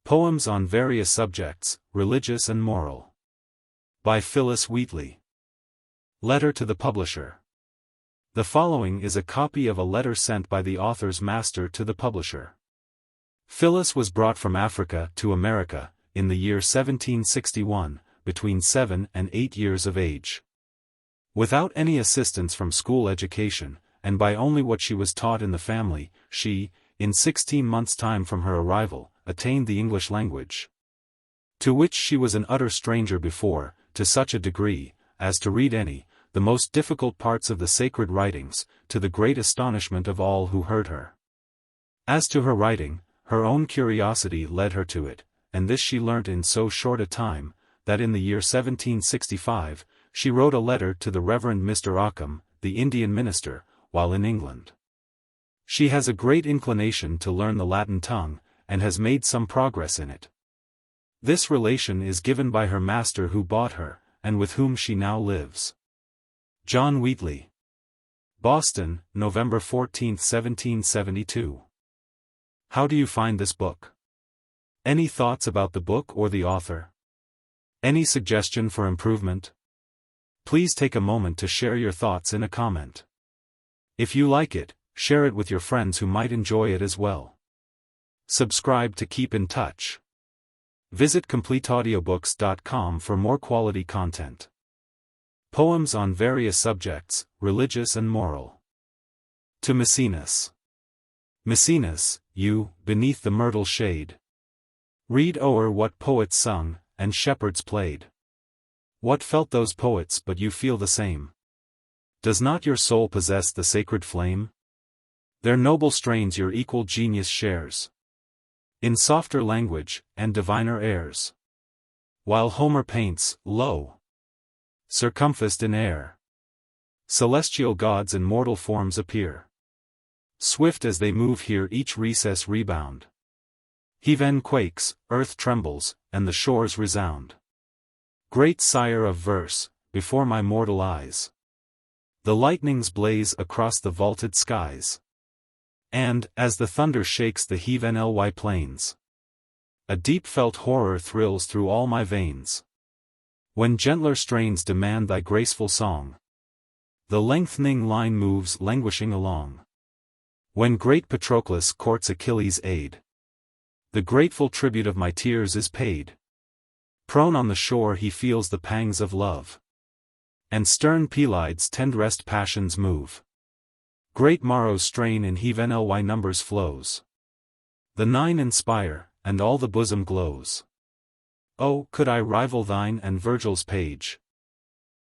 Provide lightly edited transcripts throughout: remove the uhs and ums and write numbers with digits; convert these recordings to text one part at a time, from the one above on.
Poems on Various Subjects, Religious and Moral. By Phillis Wheatley. Letter to the Publisher. The following is a copy of a letter sent by the author's master to the publisher. Phillis was brought from Africa to America, in the year 1761, between 7 and 8 years of age. Without any assistance from school education, and by only what she was taught in the family, she, in 16 months' time from her arrival, attained the English language, to which she was an utter stranger before, to such a degree, as to read the most difficult parts of the sacred writings, to the great astonishment of all who heard her. As to her writing, her own curiosity led her to it, and this she learnt in so short a time, that in the year 1765, she wrote a letter to the Reverend Mr. Ockham, the Indian minister, while in England. She has a great inclination to learn the Latin tongue, and has made some progress in it. This relation is given by her master who bought her, and with whom she now lives. John Wheatley. Boston, November 14, 1772. How do you find this book? Any thoughts about the book or the author? Any suggestion for improvement? Please take a moment to share your thoughts in a comment. If you like it, share it with your friends who might enjoy it as well. Subscribe to keep in touch. Visit CompleteAudiobooks.com for more quality content. Poems on Various Subjects, Religious and Moral. To Maecenas. Maecenas, you, beneath the myrtle shade, read o'er what poets sung, and shepherds played. What felt those poets but you feel the same? Does not your soul possess the sacred flame? Their noble strains your equal genius shares, in softer language, and diviner airs. While Homer paints, lo! Circumfused in air, celestial gods in mortal forms appear. Swift as they move here each recess rebound. Heaven quakes, earth trembles, and the shores resound. Great sire of verse, before my mortal eyes, the lightnings blaze across the vaulted skies. And, as the thunder shakes the heavenly plains, a deep-felt horror thrills through all my veins. When gentler strains demand thy graceful song, the lengthening line moves languishing along. When great Patroclus courts Achilles' aid, the grateful tribute of my tears is paid. Prone on the shore he feels the pangs of love, and stern Pelides' tenderest passions move. Great Maro's strain in heavenly numbers flows. The nine inspire, and all the bosom glows. Oh, could I rival thine and Virgil's page,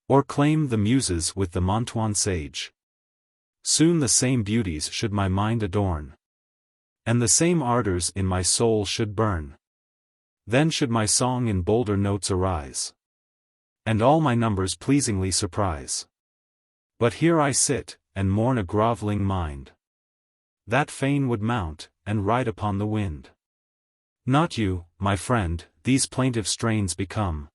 or claim the Muses with the Montuan sage? Soon the same beauties should my mind adorn, and the same ardors in my soul should burn. Then should my song in bolder notes arise, and all my numbers pleasingly surprise. But here I sit, and mourn a groveling mind, that fain would mount, and ride upon the wind. Not you, my friend, these plaintive strains become.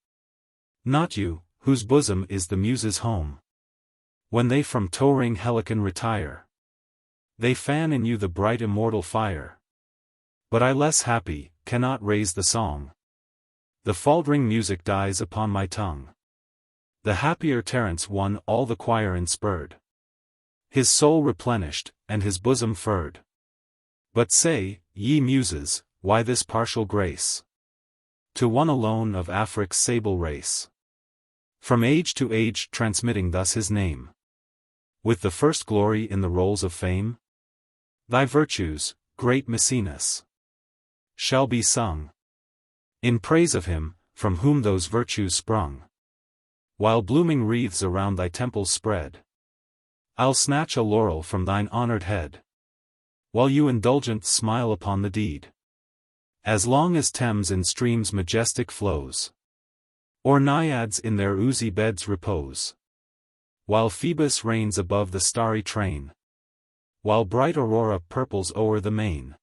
Not you, whose bosom is the Muses' home. When they from towering Helicon retire, they fan in you the bright immortal fire. But I less happy, cannot raise the song. The faltering music dies upon my tongue. The happier Terence won all the choir inspurred, his soul replenished, and his bosom furred. But say, ye Muses, why this partial grace to one alone of Afric's sable race, from age to age transmitting thus his name, with the first glory in the rolls of fame? Thy virtues, great Maecenas, shall be sung in praise of him, from whom those virtues sprung. While blooming wreaths around thy temples spread, I'll snatch a laurel from thine honored head, while you indulgent smile upon the deed. As long as Thames in streams majestic flows, or Naiads in their oozy beds repose, while Phoebus reigns above the starry train, while bright Aurora purples o'er the main,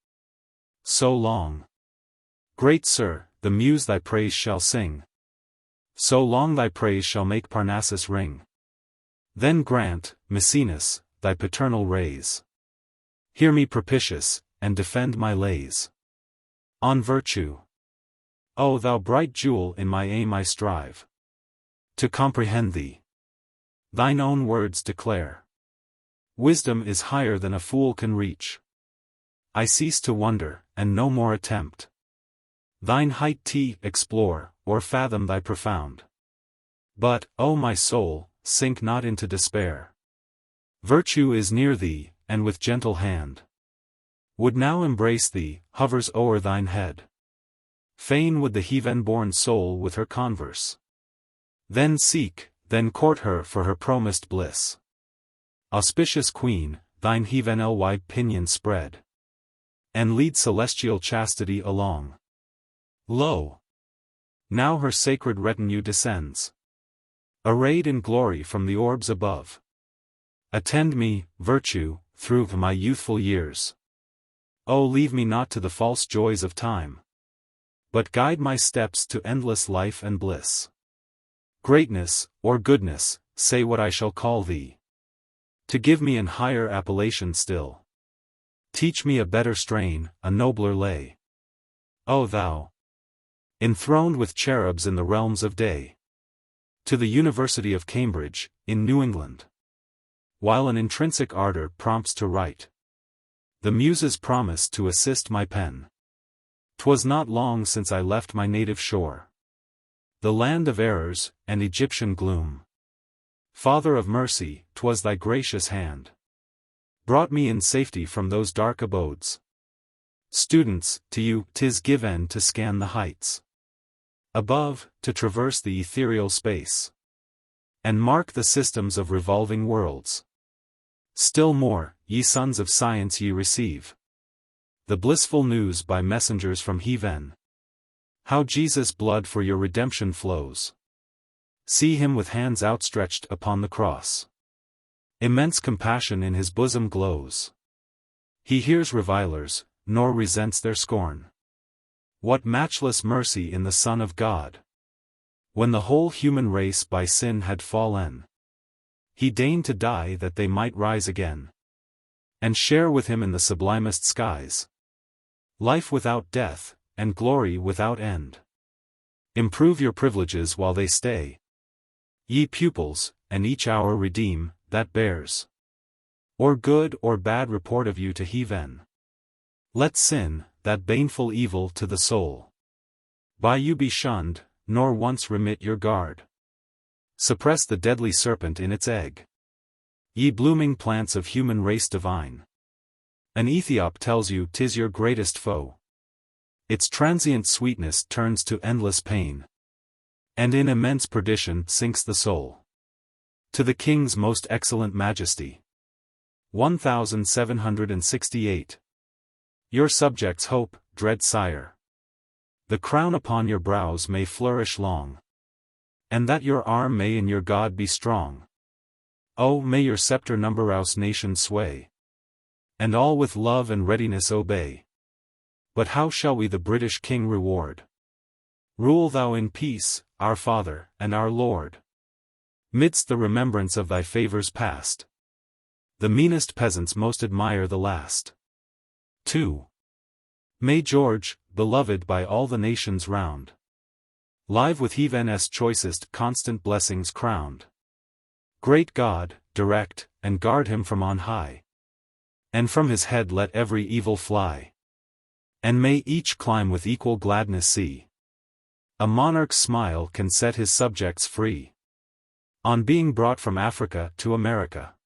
so long, great Sir, the Muse thy praise shall sing, so long thy praise shall make Parnassus ring. Then grant, Maecenas, thy paternal rays, hear me propitious, and defend my lays on virtue. O thou bright jewel, in my aim I strive to comprehend thee. Thine own words declare wisdom is higher than a fool can reach. I cease to wonder, and no more attempt thine height to explore, or fathom thy profound. But, O my soul, sink not into despair. Virtue is near thee, and with gentle hand would now embrace thee, hovers o'er thine head. Fain would the heathen-born soul with her converse. Then seek, then court her for her promised bliss. Auspicious queen, thine heathen-wide pinion spread, and lead celestial chastity along. Lo! Now her sacred retinue descends, arrayed in glory from the orbs above. Attend me, virtue, through my youthful years. O leave me not to the false joys of time, but guide my steps to endless life and bliss. Greatness, or goodness, say what I shall call thee, to give me an higher appellation still. Teach me a better strain, a nobler lay. O thou, enthroned with cherubs in the realms of day, to the University of Cambridge, in New England. While an intrinsic ardor prompts to write, the muses promise to assist my pen. 'Twas not long since I left my native shore, the land of errors, and Egyptian gloom. Father of mercy, 'twas thy gracious hand brought me in safety from those dark abodes. Students, to you 'tis given to scan the heights above, to traverse the ethereal space, and mark the systems of revolving worlds. Still more, ye sons of science, ye receive the blissful news by messengers from heaven, how Jesus' blood for your redemption flows. See him with hands outstretched upon the cross. Immense compassion in his bosom glows. He hears revilers, nor resents their scorn. What matchless mercy in the Son of God! When the whole human race by sin had fallen, he deigned to die that they might rise again, and share with him in the sublimest skies. Life without death, and glory without end. Improve your privileges while they stay, ye pupils, and each hour redeem, that bears or good or bad report of you to heaven. Let sin, that baneful evil to the soul, by you be shunned, nor once remit your guard. Suppress the deadly serpent in its egg, ye blooming plants of human race divine. An Ethiop tells you 'tis your greatest foe. Its transient sweetness turns to endless pain, and in immense perdition sinks the soul. To the King's most excellent majesty. 1768. Your subjects hope, dread sire, the crown upon your brows may flourish long, and that your arm may in your God be strong. Oh, may your scepter numberous nations sway, and all with love and readiness obey. But how shall we the British King reward? Rule thou in peace, our Father, and our Lord. Midst the remembrance of thy favors past, the meanest peasants most admire the last. 2. May George, beloved by all the nations round, live with heaven's choicest constant blessings crowned. Great God, direct, and guard him from on high, and from his head let every evil fly. And may each climb with equal gladness see, a monarch's smile can set his subjects free. On being brought from Africa to America,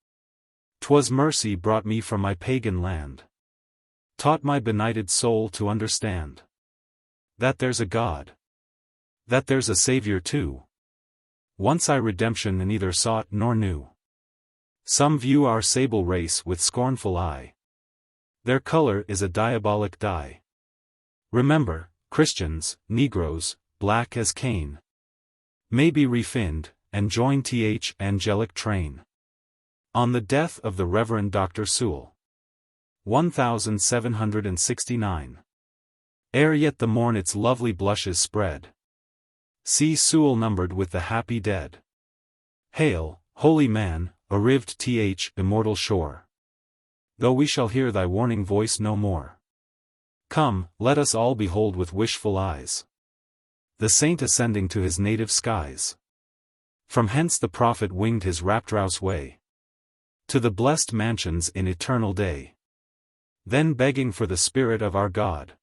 'twas mercy brought me from my pagan land, taught my benighted soul to understand that there's a God, that there's a Savior too. Once I redemption neither sought nor knew. Some view our sable race with scornful eye, their color is a diabolic dye. Remember, Christians, Negroes, black as Cain, may be refined, and join th angelic train. On the death of the Reverend Dr. Sewell. 1769. Ere yet the morn its lovely blushes spread, see Sewell numbered with the happy dead. Hail, holy man, arrived th immortal shore, though we shall hear thy warning voice no more. Come, let us all behold with wishful eyes the saint ascending to his native skies. From hence the prophet winged his rapturous way to the blessed mansions in eternal day. Then begging for the Spirit of our God,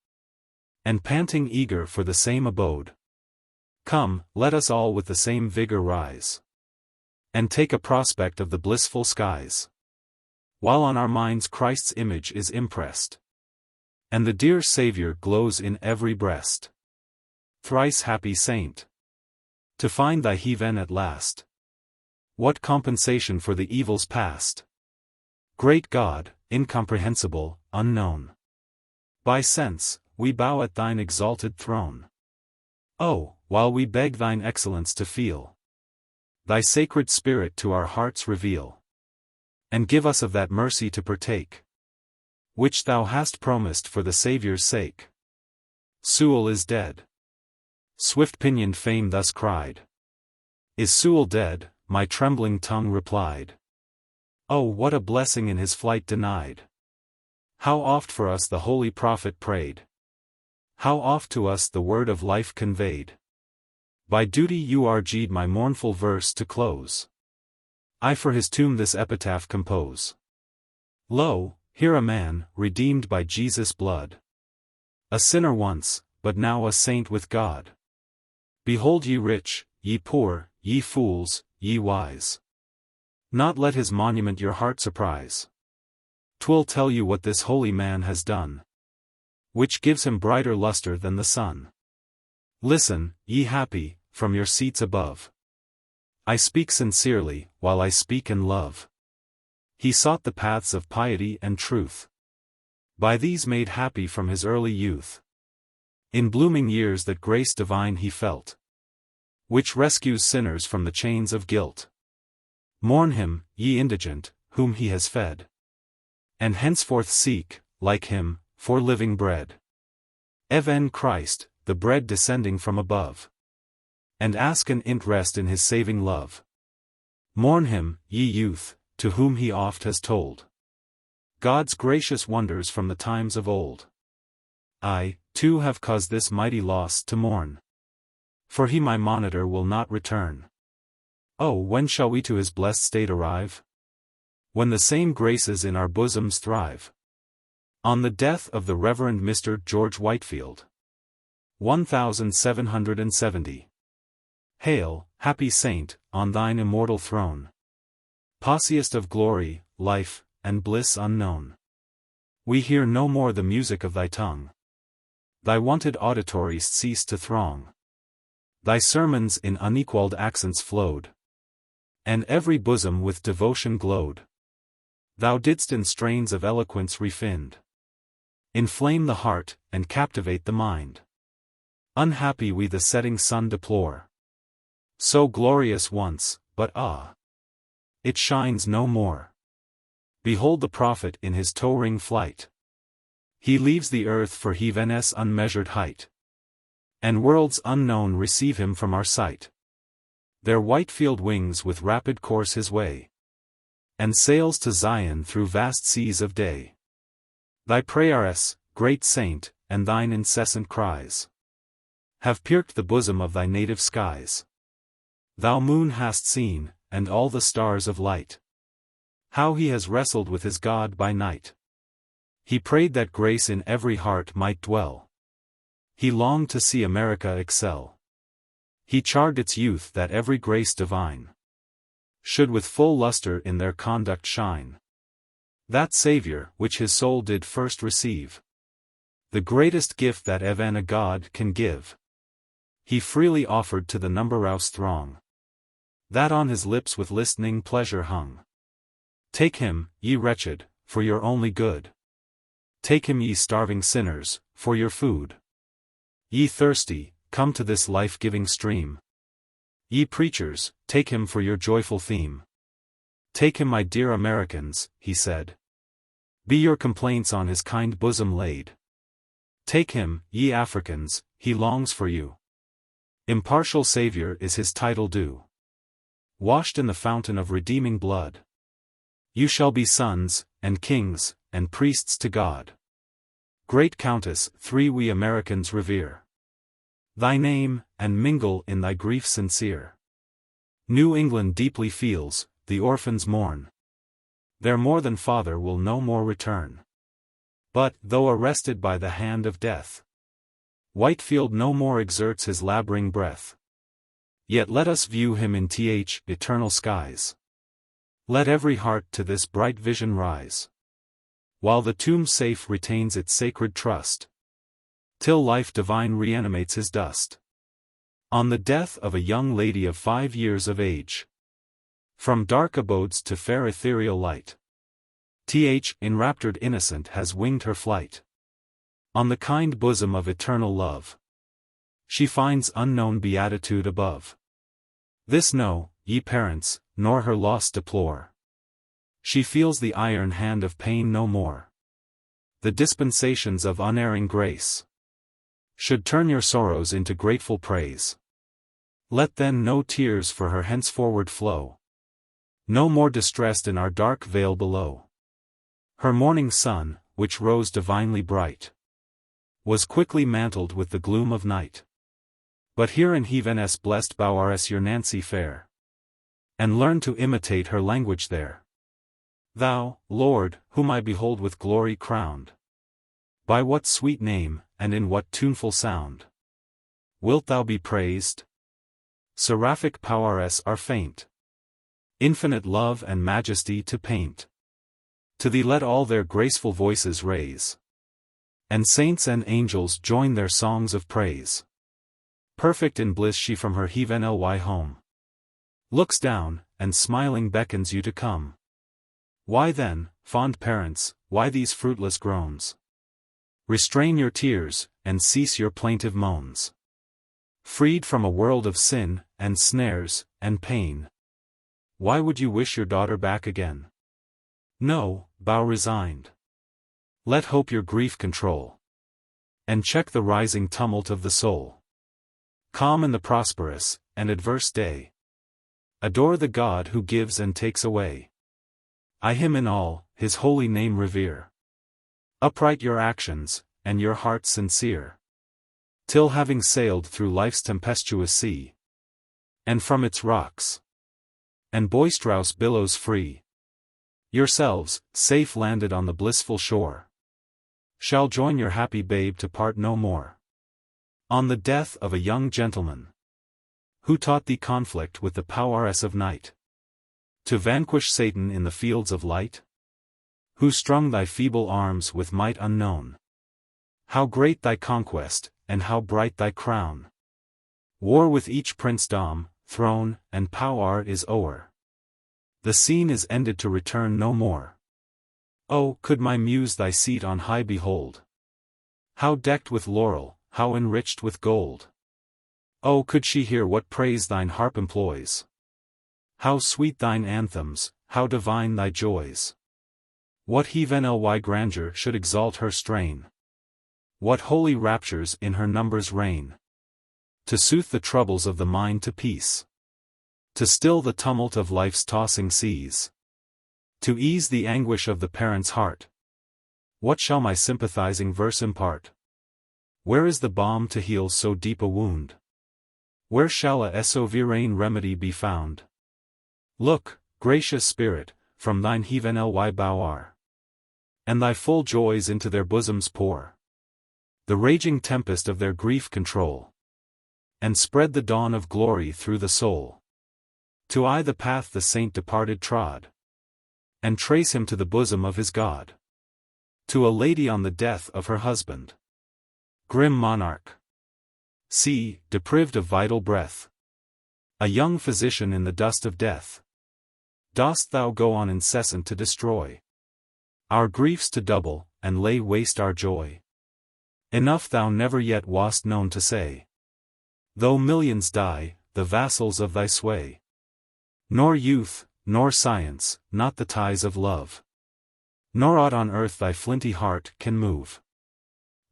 and panting eager for the same abode. Come, let us all with the same vigor rise, and take a prospect of the blissful skies, while on our minds Christ's image is impressed, and the dear Saviour glows in every breast. Thrice happy saint, to find thy heaven at last! What compensation for the evils past! Great God, incomprehensible, unknown, by sense, we bow at thine exalted throne. Oh, while we beg thine excellence to feel, thy sacred spirit to our hearts reveal, and give us of that mercy to partake, which thou hast promised for the Saviour's sake. Sewell is dead. Swift-pinioned fame thus cried. Is Sewell dead? My trembling tongue replied. Oh, what a blessing in his flight denied! How oft for us the holy prophet prayed! How oft to us the word of life conveyed! By duty urged my mournful verse to close. I for his tomb this epitaph compose. Lo, here a man, redeemed by Jesus' blood. A sinner once, but now a saint with God. Behold ye rich, ye poor, ye fools, ye wise. Not let his monument your heart surprise. 'Twill tell you what this holy man has done, which gives him brighter luster than the sun. Listen, ye happy, from your seats above. I speak sincerely, while I speak in love. He sought the paths of piety and truth, by these made happy from his early youth. In blooming years that grace divine he felt, which rescues sinners from the chains of guilt. Mourn him, ye indigent, whom he has fed, and henceforth seek, like him, for living bread. Even Christ, the bread descending from above, and ask an interest in his saving love. Mourn him, ye youth, to whom he oft has told God's gracious wonders from the times of old. I, too, have caused this mighty loss to mourn, for he my monitor will not return. Oh, when shall we to his blessed state arrive? When the same graces in our bosoms thrive. On the death of the Reverend Mr. George Whitefield. 1770. Hail, happy saint, on thine immortal throne. Possiest of glory, life, and bliss unknown. We hear no more the music of thy tongue. Thy wonted auditories cease to throng. Thy sermons in unequalled accents flowed, and every bosom with devotion glowed. Thou didst in strains of eloquence refined inflame the heart, and captivate the mind. Unhappy we the setting sun deplore, so glorious once, but ah! It shines no more. Behold the prophet in his towering flight. He leaves the earth for heaven's unmeasured height, and worlds unknown receive him from our sight. Their Whitefield wings with rapid course his way, and sails to Zion through vast seas of day. Thy prayers, great saint, and thine incessant cries, have pierced the bosom of thy native skies. Thou moon hast seen, and all the stars of light, how he has wrestled with his God by night. He prayed that grace in every heart might dwell. He longed to see America excel. He charged its youth that every grace divine should with full luster in their conduct shine. That Saviour which his soul did first receive, the greatest gift that even a God can give, he freely offered to the numberous throng, that on his lips with listening pleasure hung. Take him, ye wretched, for your only good. Take him, ye starving sinners, for your food. Ye thirsty, come to this life-giving stream. Ye preachers, take him for your joyful theme. Take him, my dear Americans, he said. Be your complaints on his kind bosom laid. Take him, ye Africans, he longs for you. Impartial Saviour is his title due. Washed in the fountain of redeeming blood, you shall be sons, and kings, and priests to God. Great Countess, three we Americans revere. Thy name, and mingle in thy grief sincere. New England deeply feels, the orphans mourn. Their more than father will no more return. But, though arrested by the hand of death, Whitefield no more exerts his laboring breath. Yet let us view him in eternal skies. Let every heart to this bright vision rise, while the tomb safe retains its sacred trust, till life divine reanimates his dust. On the death of a young lady of 5 years of age, from dark abodes to fair ethereal light, enraptured innocent has winged her flight. On the kind bosom of eternal love, she finds unknown beatitude above. This know, ye parents, nor her loss deplore. She feels the iron hand of pain no more. The dispensations of unerring grace should turn your sorrows into grateful praise. Let then no tears for her henceforward flow, no more distressed in our dark vale below. Her morning sun, which rose divinely bright, was quickly mantled with the gloom of night. But here in heaven's blessed bowers your Nancy fair, and learn to imitate her language there. Thou, Lord, whom I behold with glory crowned, by what sweet name, and in what tuneful sound, wilt thou be praised? Seraphic powers are faint, infinite love and majesty to paint. To thee let all their graceful voices raise, and saints and angels join their songs of praise. Perfect in bliss she from her heavenly home looks down, and smiling beckons you to come. Why then, fond parents, why these fruitless groans? Restrain your tears, and cease your plaintive moans. Freed from a world of sin, and snares, and pain, why would you wish your daughter back again? No, bow resigned. Let hope your grief control, and check the rising tumult of the soul. Calm in the prosperous and adverse day, adore the God who gives and takes away. I him in all, his holy name revere. Upright your actions, and your heart sincere, till having sailed through life's tempestuous sea, and from its rocks and boisterous billows free, yourselves, safe landed on the blissful shore, shall join your happy babe to part no more. On the death of a young gentleman, who taught thee conflict with the powers of night, to vanquish Satan in the fields of light, who strung thy feeble arms with might unknown. How great thy conquest, and how bright thy crown! War with each princedom, throne, and power is o'er. The scene is ended to return no more. Oh, could my muse thy seat on high behold! How decked with laurel, how enriched with gold! Oh, could she hear what praise thine harp employs! How sweet thine anthems, how divine thy joys! What heavenly grandeur should exalt her strain! What holy raptures in her numbers reign! To soothe the troubles of the mind to peace, to still the tumult of life's tossing seas, to ease the anguish of the parent's heart. What shall my sympathizing verse impart? Where is the balm to heal so deep a wound? Where shall a sovereign remedy be found? Look, gracious Spirit, from thine heavenly bower, and thy full joys into their bosoms pour. The raging tempest of their grief control, and spread the dawn of glory through the soul. To eye the path the saint departed trod, and trace him to the bosom of his God. To a lady on the death of her husband, grim monarch, see, deprived of vital breath, a young physician in the dust of death, dost thou go on incessant to destroy our griefs to double, and lay waste our joy? Enough thou never yet wast known to say, though millions die, the vassals of thy sway. Nor youth, nor science, not the ties of love, nor aught on earth thy flinty heart can move.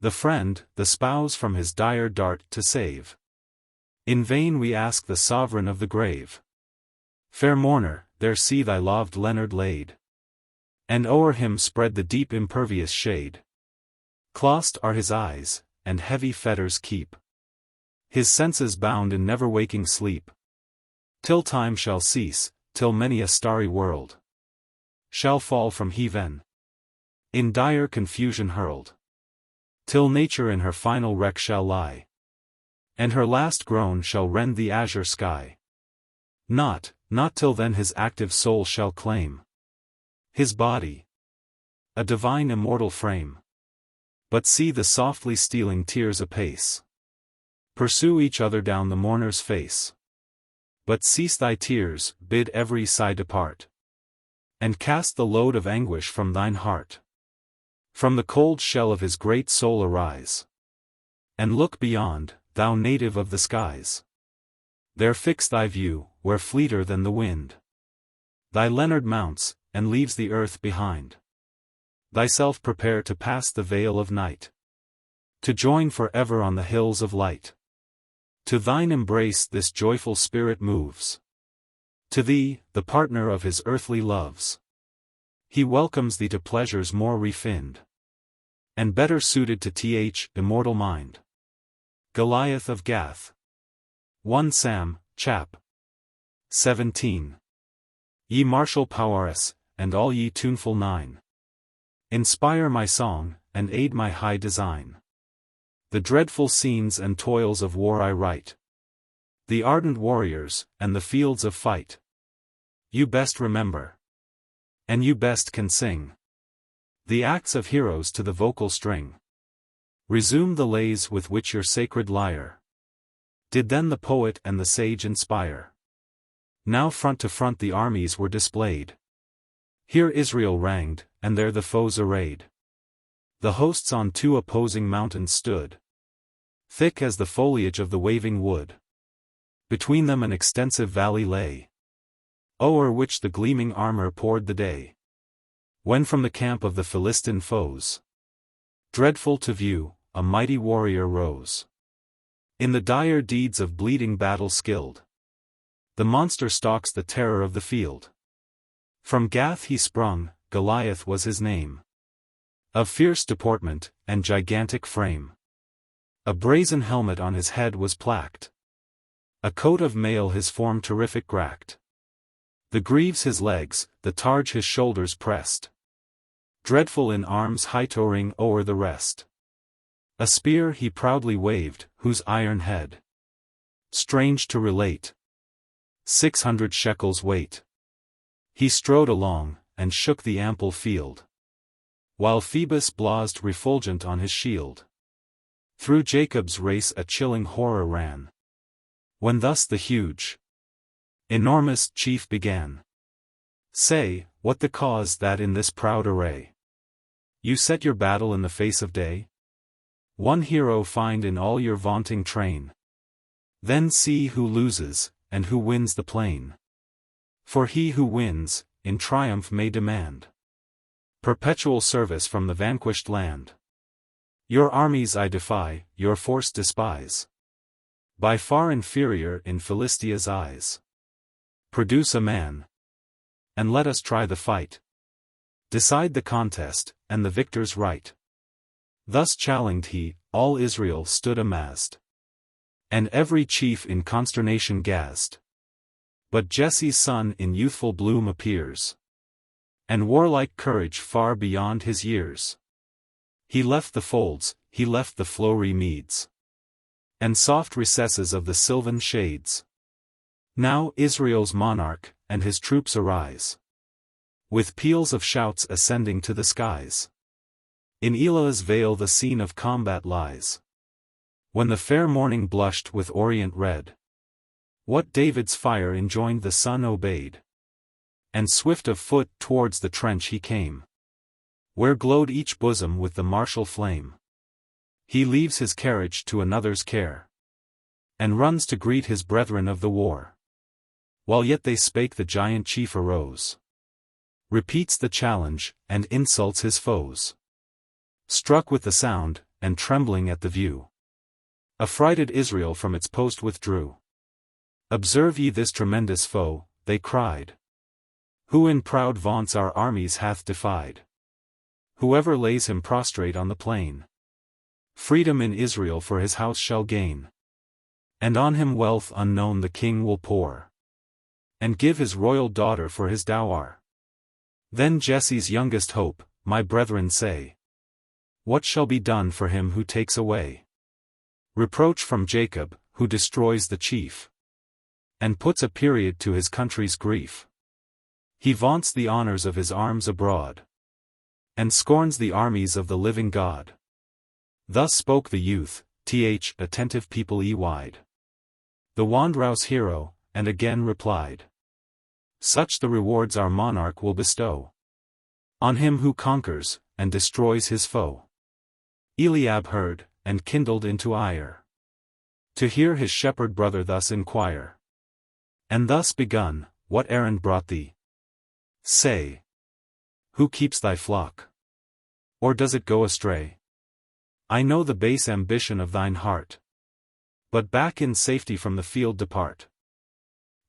The friend, the spouse from his dire dart to save. In vain we ask the sovereign of the grave. Fair mourner, there see thy loved Leonard laid, and o'er him spread the deep impervious shade. Closed are his eyes, and heavy fetters keep his senses bound in never-waking sleep. Till time shall cease, till many a starry world shall fall from heaven, in dire confusion hurled. Till nature in her final wreck shall lie, and her last groan shall rend the azure sky. Not till then his active soul shall claim his body, a divine immortal frame. But see the softly stealing tears apace pursue each other down the mourner's face. But cease thy tears, bid every sigh depart, and cast the load of anguish from thine heart. From the cold shell of his great soul arise, and look beyond, thou native of the skies. There fix thy view, where fleeter than the wind thy Leonard mounts, and leaves the earth behind. Thyself prepare to pass the veil of night, to join forever on the hills of light. To thine embrace this joyful spirit moves. To thee, the partner of his earthly loves, he welcomes thee to pleasures more refined, and better suited to th immortal mind. Goliath of Gath. 1 Sam, chap. 17. Ye martial powers, and all ye tuneful nine, inspire my song, and aid my high design. The dreadful scenes and toils of war I write, the ardent warriors, and the fields of fight. You best remember, and you best can sing the acts of heroes to the vocal string. Resume the lays with which your sacred lyre did then the poet and the sage inspire. Now front to front the armies were displayed. Here Israel ranged, and there the foes arrayed. The hosts on two opposing mountains stood, thick as the foliage of the waving wood. Between them an extensive valley lay, o'er which the gleaming armor poured the day. When from the camp of the Philistine foes, dreadful to view, a mighty warrior rose. In the dire deeds of bleeding battle skilled, the monster stalks the terror of the field. From Gath he sprung, Goliath was his name. Of fierce deportment, and gigantic frame. A brazen helmet on his head was placked. A coat of mail his form terrific gracked. The greaves his legs, the targe his shoulders pressed. Dreadful in arms high towering o'er the rest. A spear he proudly waved, whose iron head, strange to relate, 600 shekels weight. He strode along, and shook the ample field, while Phoebus blazed refulgent on his shield. Through Jacob's race a chilling horror ran, when thus the huge, enormous chief began. Say, what the cause that in this proud array you set your battle in the face of day? One hero find in all your vaunting train. Then see who loses, and who wins the plain. For he who wins, in triumph may demand perpetual service from the vanquished land. Your armies I defy, your force despise. By far inferior in Philistia's eyes. Produce a man, and let us try the fight. Decide the contest, and the victor's right. Thus challenged he, all Israel stood amazed, and every chief in consternation gazed. But Jesse's son in youthful bloom appears, and warlike courage far beyond his years. He left the folds, he left the flowery meads, and soft recesses of the sylvan shades. Now Israel's monarch, and his troops arise, with peals of shouts ascending to the skies. In Elah's vale the scene of combat lies, when the fair morning blushed with orient red. What David's fire enjoined the sun obeyed, and swift of foot towards the trench he came, where glowed each bosom with the martial flame. He leaves his carriage to another's care, and runs to greet his brethren of the war. While yet they spake the giant chief arose, repeats the challenge, and insults his foes. Struck with the sound, and trembling at the view, affrighted Israel from its post withdrew. Observe ye this tremendous foe, they cried, who in proud vaunts our armies hath defied. Whoever lays him prostrate on the plain, freedom in Israel for his house shall gain. And on him wealth unknown the king will pour, and give his royal daughter for his dower. Then Jesse's youngest hope, my brethren say, what shall be done for him who takes away reproach from Jacob, who destroys the chief, and puts a period to his country's grief? He vaunts the honors of his arms abroad, and scorns the armies of the living God. Thus spoke the youth, attentive people wide. The Wandrouse hero, and again replied, such the rewards our monarch will bestow on him who conquers, and destroys his foe. Eliab heard, and kindled into ire, to hear his shepherd brother thus inquire. And thus begun, what errand brought thee? Say, who keeps thy flock? Or does it go astray? I know the base ambition of thine heart, but back in safety from the field depart.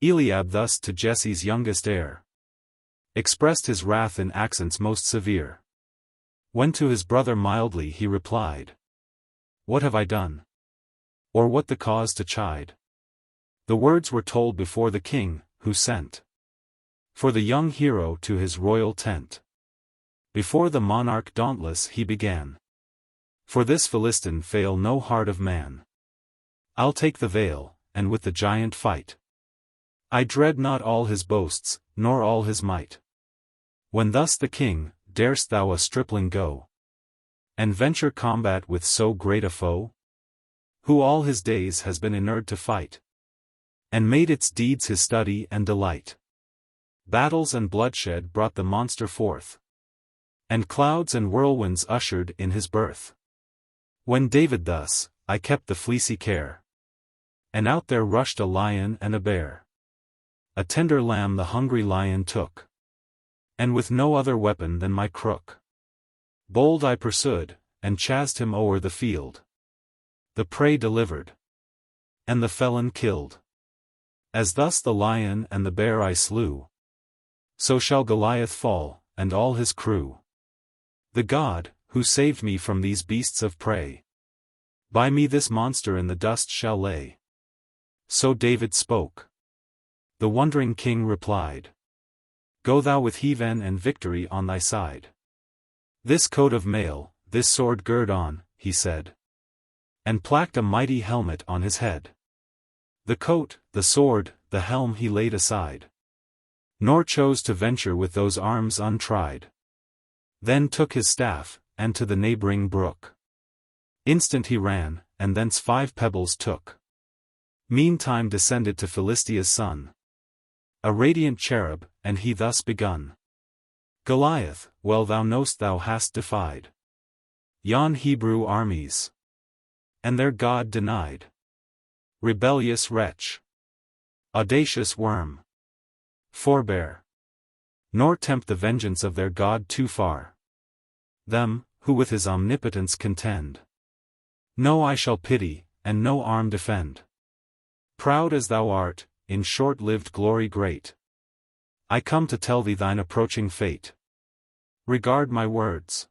Eliab thus to Jesse's youngest heir expressed his wrath in accents most severe. When to his brother mildly he replied, what have I done? Or what the cause to chide? The words were told before the king, who sent for the young hero to his royal tent. Before the monarch dauntless he began, for this Philistine fail no heart of man. I'll take the veil, and with the giant fight. I dread not all his boasts, nor all his might. When thus the king, darest thou a stripling go, and venture combat with so great a foe? Who all his days has been inured to fight, and made its deeds his study and delight. Battles and bloodshed brought the monster forth, and clouds and whirlwinds ushered in his birth. When David thus, I kept the fleecy care, and out there rushed a lion and a bear. A tender lamb the hungry lion took, and with no other weapon than my crook, bold I pursued, and chased him o'er the field. The prey delivered, and the felon killed. As thus the lion and the bear I slew, so shall Goliath fall, and all his crew. The God, who saved me from these beasts of prey, by me this monster in the dust shall lay. So David spoke. The wondering king replied, go thou with heaven and victory on thy side. This coat of mail, this sword gird on, he said, and placked a mighty helmet on his head. The coat, the sword, the helm he laid aside, nor chose to venture with those arms untried. Then took his staff, and to the neighboring brook instant he ran, and thence 5 pebbles took. Meantime descended to Philistia's son a radiant cherub, and he thus begun. Goliath, well thou know'st thou hast defied yon Hebrew armies, and their God denied. Rebellious wretch, audacious worm, forbear, nor tempt the vengeance of their God too far. Them, who with his omnipotence contend, no eye shall pity, and no arm defend. Proud as thou art, in short-lived glory great, I come to tell thee thine approaching fate. Regard my words.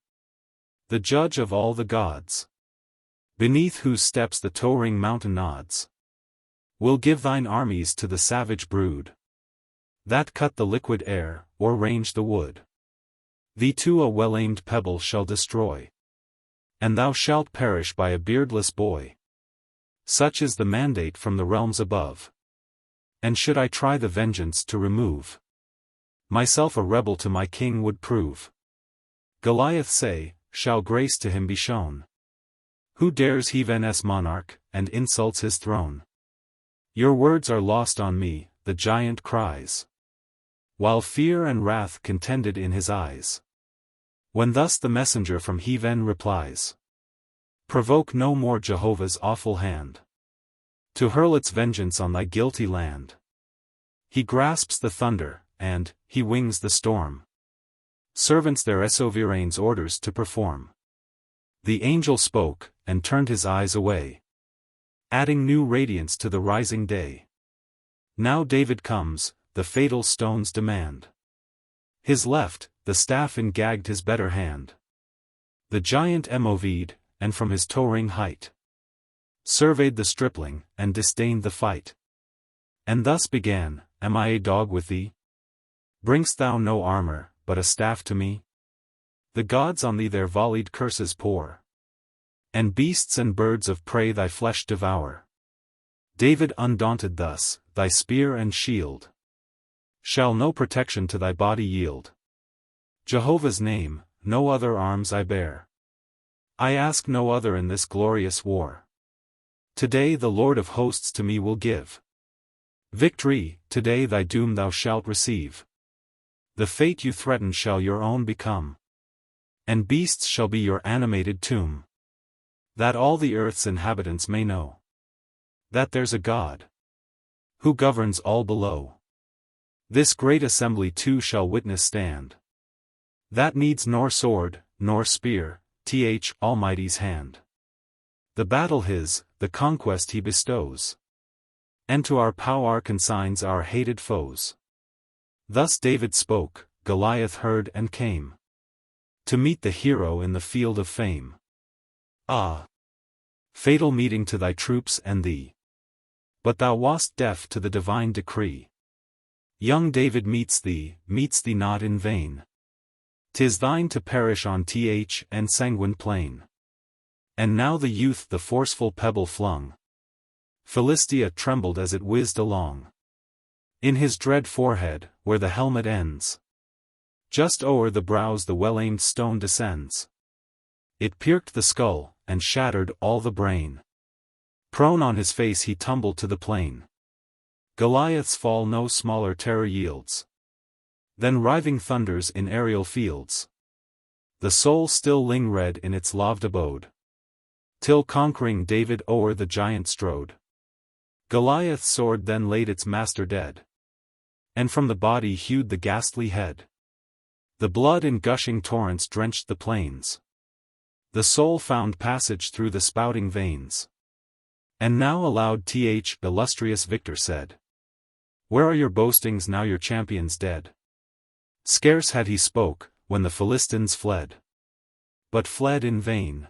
The judge of all the gods, beneath whose steps the towering mountain nods, will give thine armies to the savage brood that cut the liquid air, or range the wood. Thee too a well-aimed pebble shall destroy, and thou shalt perish by a beardless boy. Such is the mandate from the realms above. And should I try the vengeance to remove, myself a rebel to my king would prove. Goliath say, shall grace to him be shown, who dares heaven's monarch, and insults his throne? Your words are lost on me, the giant cries, while fear and wrath contended in his eyes. When thus the messenger from heaven replies, provoke no more Jehovah's awful hand to hurl its vengeance on thy guilty land. He grasps the thunder, and he wings the storm. Servants their sovereign's orders to perform. The angel spoke, and turned his eyes away, adding new radiance to the rising day. Now David comes, the fatal stones demand. His left, the staff engagged his better hand. The giant moved, and from his towering height surveyed the stripling, and disdained the fight. And thus began, Am I a dog with thee? Bring'st thou no armor, but a staff to me? The gods on thee their volleyed curses pour, and beasts and birds of prey thy flesh devour. David undaunted thus, thy spear and shield shall no protection to thy body yield. Jehovah's name, no other arms I bear. I ask no other in this glorious war. Today the Lord of hosts to me will give victory, today thy doom thou shalt receive. The fate you threaten shall your own become, and beasts shall be your animated tomb. That all the earth's inhabitants may know that there's a God who governs all below. This great assembly too shall witness stand, that needs nor sword, nor spear, Almighty's hand. The battle his, the conquest he bestows, and to our power consigns our hated foes. Thus David spoke, Goliath heard and came to meet the hero in the field of fame. Ah! Fatal meeting to thy troops and thee. But thou wast deaf to the divine decree. Young David meets thee not in vain. 'Tis thine to perish on and sanguine plain. And now the youth the forceful pebble flung. Philistia trembled as it whizzed along. In his dread forehead, where the helmet ends, just o'er the brows the well-aimed stone descends. It pierced the skull, and shattered all the brain. Prone on his face he tumbled to the plain. Goliath's fall no smaller terror yields than riving thunders in aerial fields. The soul still lingered in its loved abode, till conquering David o'er the giant strode. Goliath's sword then laid its master dead, and from the body hewed the ghastly head. The blood in gushing torrents drenched the plains. The soul found passage through the spouting veins. And now aloud illustrious victor said, Where are your boastings now your champions dead? Scarce had he spoke, when the Philistines fled. But fled in vain.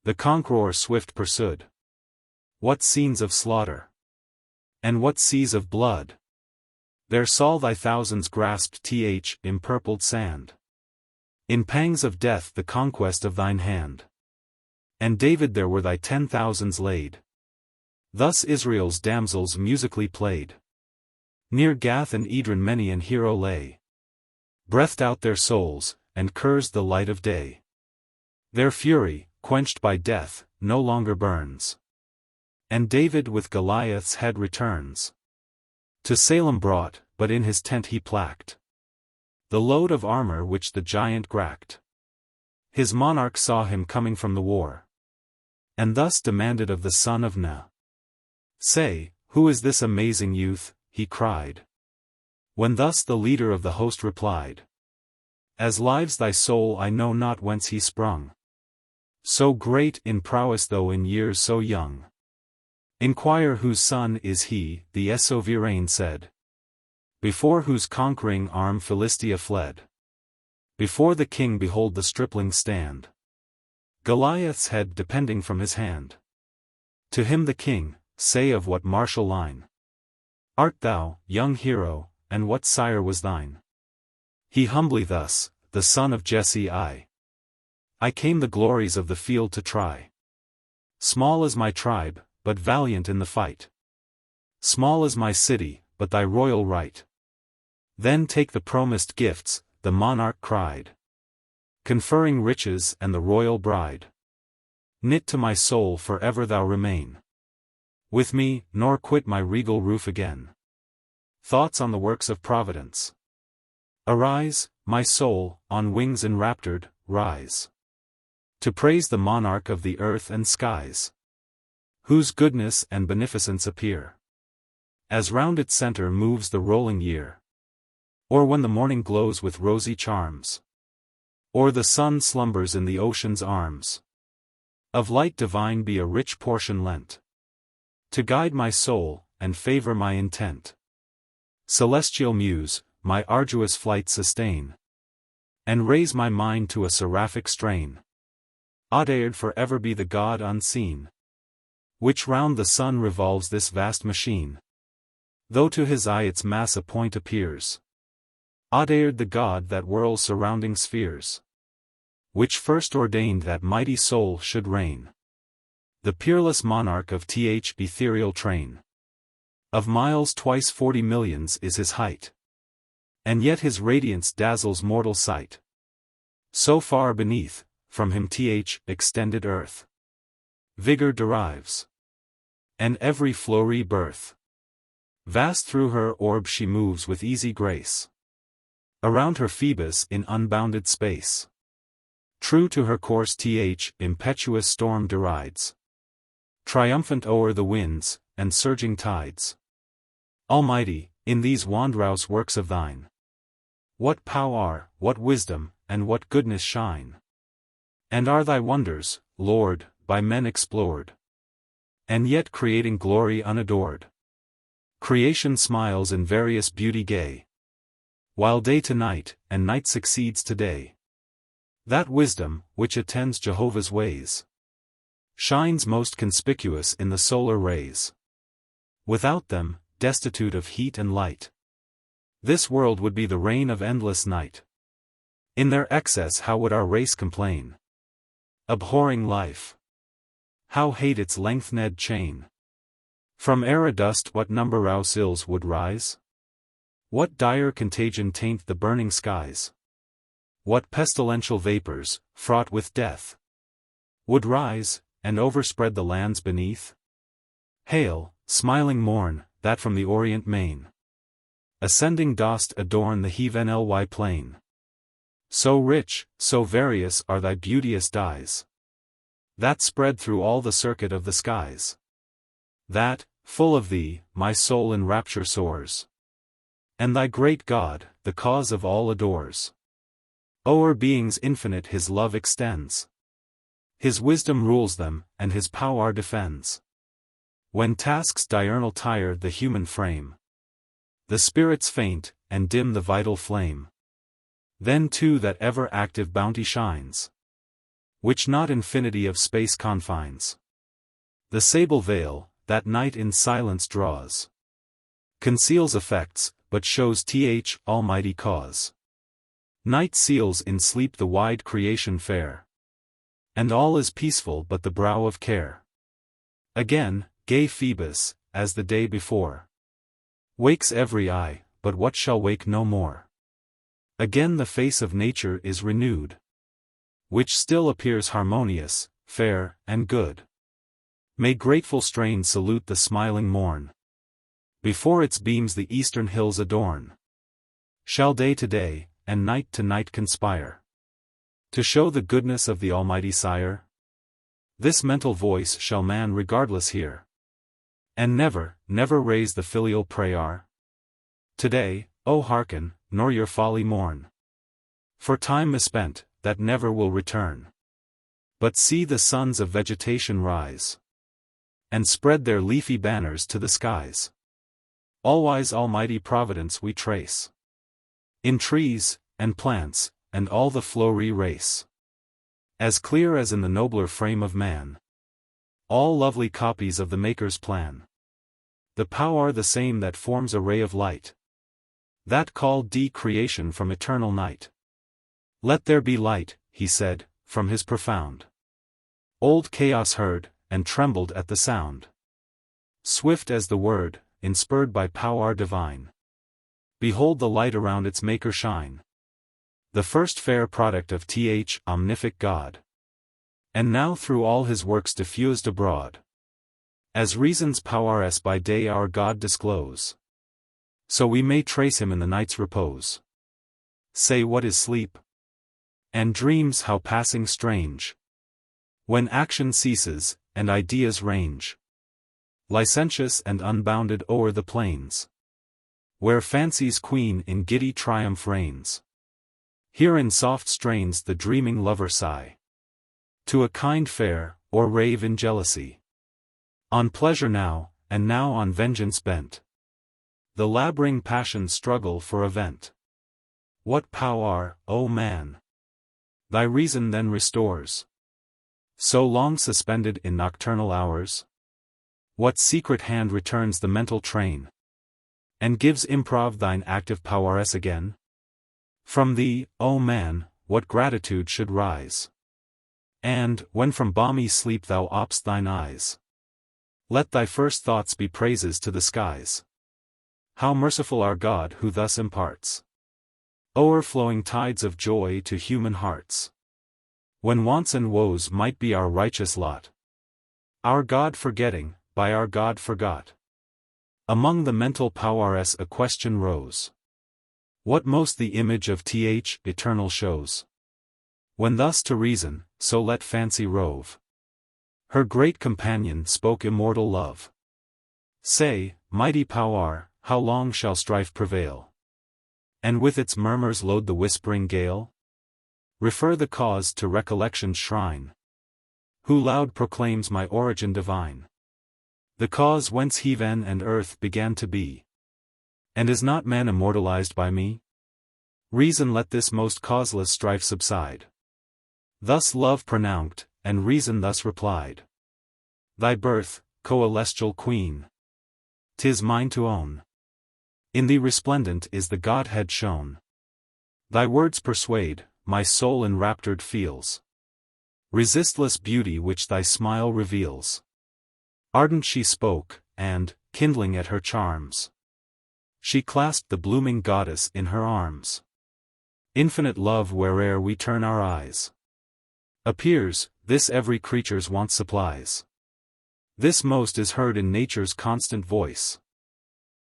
The conqueror swift pursued. What scenes of slaughter! And what seas of blood! There Saul thy thousands grasped empurpled sand. In pangs of death the conquest of thine hand. And David there were thy 10,000s laid. Thus Israel's damsels musically played. Near Gath and Edron many an hero lay. Breathed out their souls, and cursed the light of day. Their fury, quenched by death, no longer burns. And David with Goliath's head returns. To Salem brought, but in his tent he placked the load of armor which the giant gracked. His monarch saw him coming from the war, and thus demanded of the son of Na. Say, who is this amazing youth, he cried. When thus the leader of the host replied, As lives thy soul I know not whence he sprung. So great in prowess though in years so young. Inquire whose son is he, the sovereign said. Before whose conquering arm Philistia fled. Before the king behold the stripling stand. Goliath's head depending from his hand. To him the king, say of what martial line art thou, young hero, and what sire was thine? He humbly thus, the son of Jesse I came the glories of the field to try. Small is my tribe, but valiant in the fight. Small is my city, but thy royal right. Then take the promised gifts, the monarch cried. Conferring riches and the royal bride. Knit to my soul forever thou remain with me, nor quit my regal roof again. Thoughts on the works of Providence. Arise, my soul, on wings enraptured, rise. To praise the monarch of the earth and skies. Whose goodness and beneficence appear. As round its center moves the rolling year. Or when the morning glows with rosy charms. Or the sun slumbers in the ocean's arms. Of light divine be a rich portion lent. To guide my soul, and favor my intent. Celestial muse, my arduous flight sustain. And raise my mind to a seraphic strain. Audiobook forever be the God unseen. which round the sun revolves this vast machine. Though to his eye its mass a point appears. Audiobook the God that whirls surrounding spheres. Which first ordained that mighty soul should reign. The peerless monarch of th ethereal train. Of miles twice 40 millions is his height. And yet his radiance dazzles mortal sight. So far beneath, from him th extended earth. Vigor derives. And every flow rebirth. Vast through her orb she moves with easy grace. Around her Phoebus in unbounded space. True to her course th impetuous storm derides. Triumphant o'er the winds, and surging tides. Almighty, in these wondrous works of thine. What power, what wisdom, and what goodness shine. And are thy wonders, Lord, by men explored. And yet creating glory unadored. Creation smiles in various beauty gay. While day to night, and night succeeds to day. That wisdom, which attends Jehovah's ways, shines most conspicuous in the solar rays. Without them, destitute of heat and light, this world would be the reign of endless night. In their excess how would our race complain? Abhorring life. How hate its lengthened chain? From era dust what numberous ills would rise? What dire contagion taint the burning skies? What pestilential vapors, fraught with death, would rise, and overspread the lands beneath? Hail, smiling morn, that from the orient main, ascending dost adorn the heavenly plain. So rich, so various are thy beauteous dyes, that spread through all the circuit of the skies. That, full of thee, my soul in rapture soars. And thy great God, the cause of all adores. O'er beings infinite his love extends. His wisdom rules them, and his power defends. When tasks diurnal tire the human frame, the spirits faint, and dim the vital flame. Then too that ever-active bounty shines, which not infinity of space confines. The sable veil, that night in silence draws, conceals effects, but shows th almighty cause. Night seals in sleep the wide creation fair, and all is peaceful but the brow of care. Again, gay Phoebus, as the day before, wakes every eye, but what shall wake no more? Again the face of nature is renewed, which still appears harmonious, fair, and good. May grateful strains salute the smiling morn. Before its beams the eastern hills adorn. Shall day to day, and night to night conspire, to show the goodness of the Almighty Sire? This mental voice shall man regardless hear, and never, never raise the filial prayer? Today, O hearken, nor your folly mourn, for time misspent, that never will return. But see the sons of vegetation rise, and spread their leafy banners to the skies. All-wise almighty providence we trace in trees, and plants, and all the flowery race. As clear as in the nobler frame of man, all lovely copies of the Maker's plan. The power the same that forms a ray of light, that called de-creation from eternal night. Let there be light, he said, from his profound. Old chaos heard, and trembled at the sound. Swift as the word, inspurred by power divine. Behold the light around its maker shine. The first fair product of th omnific God. And now through all his works diffused abroad. As reason's powers by day our God disclose, so we may trace him in the night's repose. Say what is sleep? And dreams how passing strange, when action ceases, and ideas range, licentious and unbounded o'er the plains, where fancy's queen in giddy triumph reigns. Here in soft strains the dreaming lover sigh to a kind fair, or rave in jealousy. On pleasure now, and now on vengeance bent, the labyrinthine passions struggle for a vent. What power, O man, thy reason then restores, so long suspended in nocturnal hours? What secret hand returns the mental train, and gives improv thine active powers again? From thee, O man, what gratitude should rise? And, when from balmy sleep thou op'st thine eyes, let thy first thoughts be praises to the skies. How merciful our God who thus imparts o'erflowing tides of joy to human hearts, when wants and woes might be our righteous lot. Our God forgetting, by our God forgot. Among the mental powers a question rose. What most the image of th eternal shows? When thus to reason, so let fancy rove. Her great companion spoke immortal love. Say, mighty power, how long shall strife prevail, and with its murmurs load the whispering gale? Refer the cause to recollection's shrine, who loud proclaims my origin divine. The cause whence heaven and earth began to be. And is not man immortalized by me? Reason let this most causeless strife subside. Thus love pronounced, and reason thus replied. Thy birth, coelestial queen, 'tis mine to own. In thee resplendent is the Godhead shown. Thy words persuade, my soul enraptured feels resistless beauty which thy smile reveals. Ardent she spoke, and, kindling at her charms, she clasped the blooming goddess in her arms. Infinite love where'er we turn our eyes appears, this every creature's want supplies. This most is heard in nature's constant voice.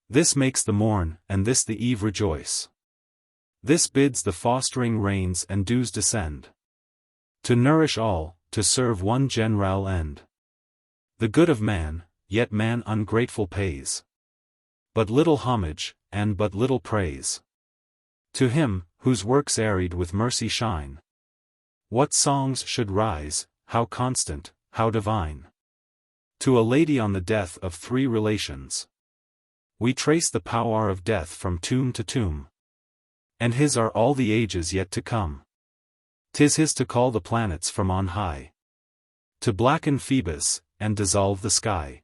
This makes the morn, and this the eve rejoice. This bids the fostering rains and dews descend, to nourish all, to serve one general end. The good of man, yet man ungrateful pays but little homage, and but little praise. To him, whose works arid with mercy shine, what songs should rise, how constant, how divine. To a lady on the death of three relations, we trace the power of death from tomb to tomb. And his are all the ages yet to come. 'Tis his to call the planets from on high, to blacken Phoebus, and dissolve the sky.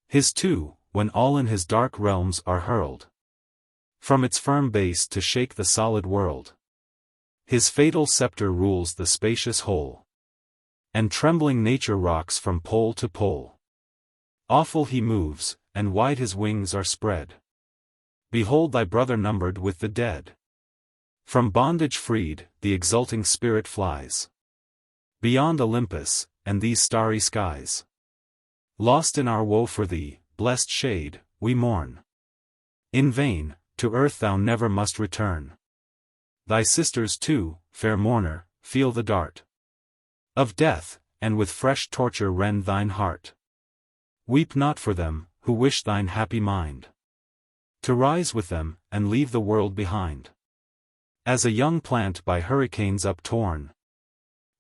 His too, when all in his dark realms are hurled from its firm base to shake the solid world. His fatal scepter rules the spacious whole, and trembling nature rocks from pole to pole. Awful he moves, and wide his wings are spread. Behold thy brother numbered with the dead. From bondage freed, the exulting spirit flies beyond Olympus, and these starry skies. Lost in our woe for thee, blessed shade, we mourn. In vain, to earth thou never must return. Thy sisters too, fair mourner, feel the dart of death, and with fresh torture rend thine heart. Weep not for them, who wish thine happy mind to rise with them, and leave the world behind. As a young plant by hurricanes uptorn,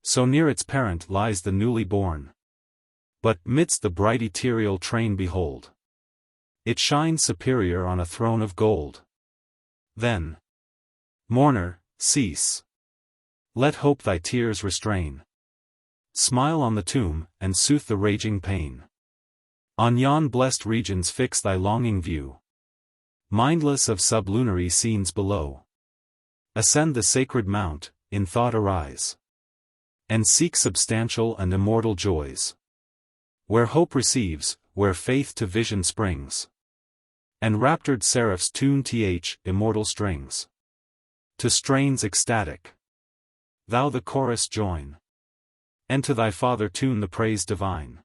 so near its parent lies the newly born. But, midst the bright ethereal train behold, it shines superior on a throne of gold. Then, mourner, cease. Let hope thy tears restrain. Smile on the tomb, and soothe the raging pain. On yon blessed regions fix thy longing view, mindless of sublunary scenes below. Ascend the sacred mount, in thought arise, and seek substantial and immortal joys, where hope receives, where faith to vision springs, and raptured seraphs tune immortal strings. To strains ecstatic, thou the chorus join, and to thy Father tune the praise divine.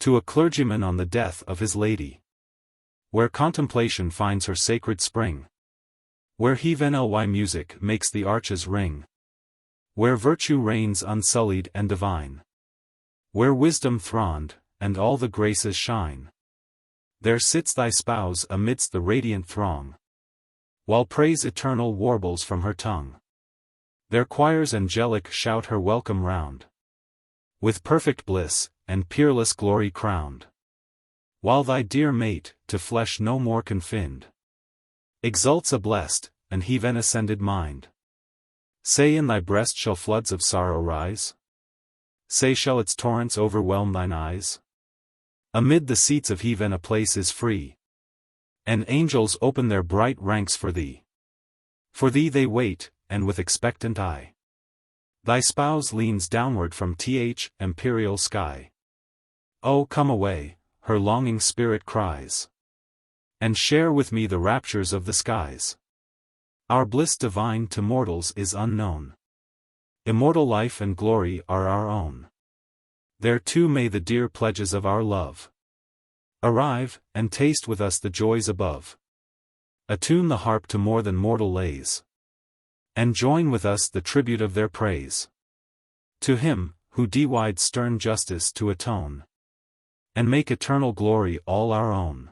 To a clergyman on the death of his lady, where contemplation finds her sacred spring, where heavenly music makes the arches ring, where virtue reigns unsullied and divine, where wisdom throned, and all the graces shine. There sits thy spouse amidst the radiant throng, while praise eternal warbles from her tongue. Their choirs angelic shout her welcome round, with perfect bliss, and peerless glory crowned. While thy dear mate, to flesh no more confined, exults a blessed, and heaven ascended mind. Say in thy breast shall floods of sorrow rise? Say shall its torrents overwhelm thine eyes? Amid the seats of heaven a place is free, and angels open their bright ranks for thee. For thee they wait, and with expectant eye. Thy spouse leans downward from th empyreal sky. Oh, come away, her longing spirit cries, and share with me the raptures of the skies. Our bliss divine to mortals is unknown. Immortal life and glory are our own. There too may the dear pledges of our love arrive, and taste with us the joys above. Attune the harp to more than mortal lays, and join with us the tribute of their praise. To him, who dewide stern justice to atone, and make eternal glory all our own.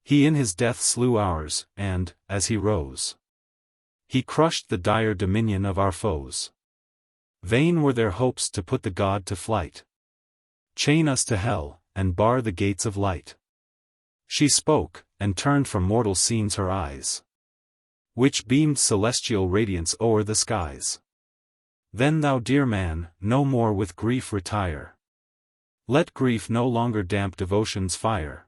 He in his death slew ours, and, as he rose, he crushed the dire dominion of our foes. Vain were their hopes to put the God to flight, chain us to hell, and bar the gates of light. She spoke, and turned from mortal scenes her eyes, which beamed celestial radiance o'er the skies. Then thou dear man, no more with grief retire. Let grief no longer damp devotion's fire,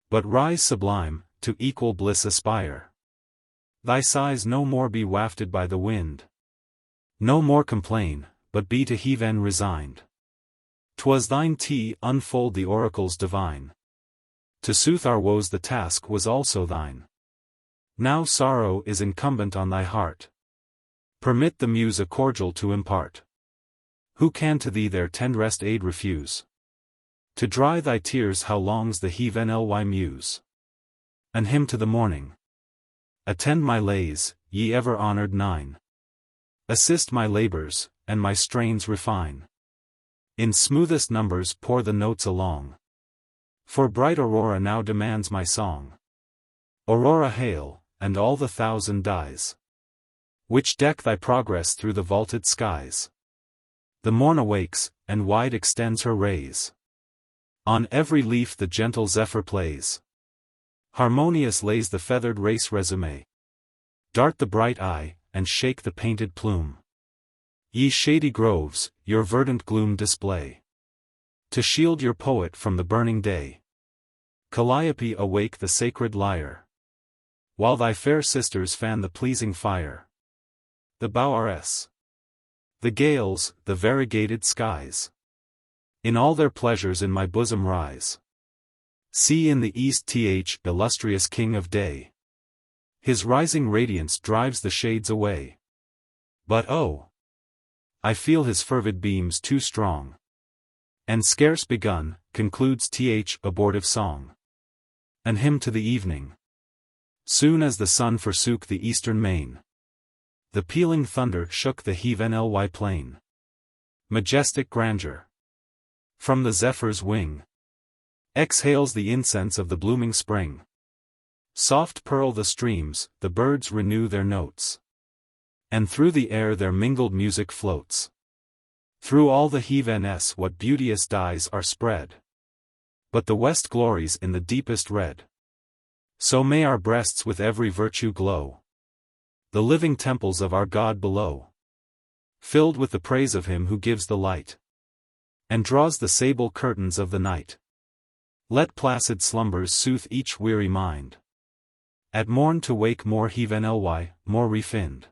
but rise sublime, to equal bliss aspire. Thy sighs no more be wafted by the wind, no more complain, but be to heaven resigned. 'Twas thine to unfold the oracles divine. To soothe our woes the task was also thine. Now sorrow is incumbent on thy heart. Permit the muse a cordial to impart. Who can to thee their tenderest aid refuse? To dry thy tears how longs the heavenly muse? An hymn to the morning. Attend my lays, ye ever honored nine. Assist my labors, and my strains refine. In smoothest numbers pour the notes along. For bright Aurora now demands my song. Aurora hail, and all the thousand dyes, which deck thy progress through the vaulted skies. The morn awakes, and wide extends her rays. On every leaf the gentle zephyr plays. Harmonious lays the feathered race resume. Dart the bright eye, and shake the painted plume. Ye shady groves, your verdant gloom display, to shield your poet from the burning day. Calliope awake the sacred lyre, while thy fair sisters fan the pleasing fire. The bowers, the gales, the variegated skies, in all their pleasures in my bosom rise. See in the east th illustrious king of day. His rising radiance drives the shades away. But oh, I feel his fervid beams too strong. And scarce begun, concludes th abortive song. An hymn to the evening. Soon as the sun forsook the eastern main, the pealing thunder shook the heavenly plain. Majestic grandeur, from the zephyr's wing, exhales the incense of the blooming spring. Soft purl the streams, the birds renew their notes, and through the air their mingled music floats. Through all the heavens what beauteous dyes are spread, but the west glories in the deepest red. So may our breasts with every virtue glow, the living temples of our God below, filled with the praise of him who gives the light, and draws the sable curtains of the night. Let placid slumbers soothe each weary mind, at morn to wake more heavenly, more refined.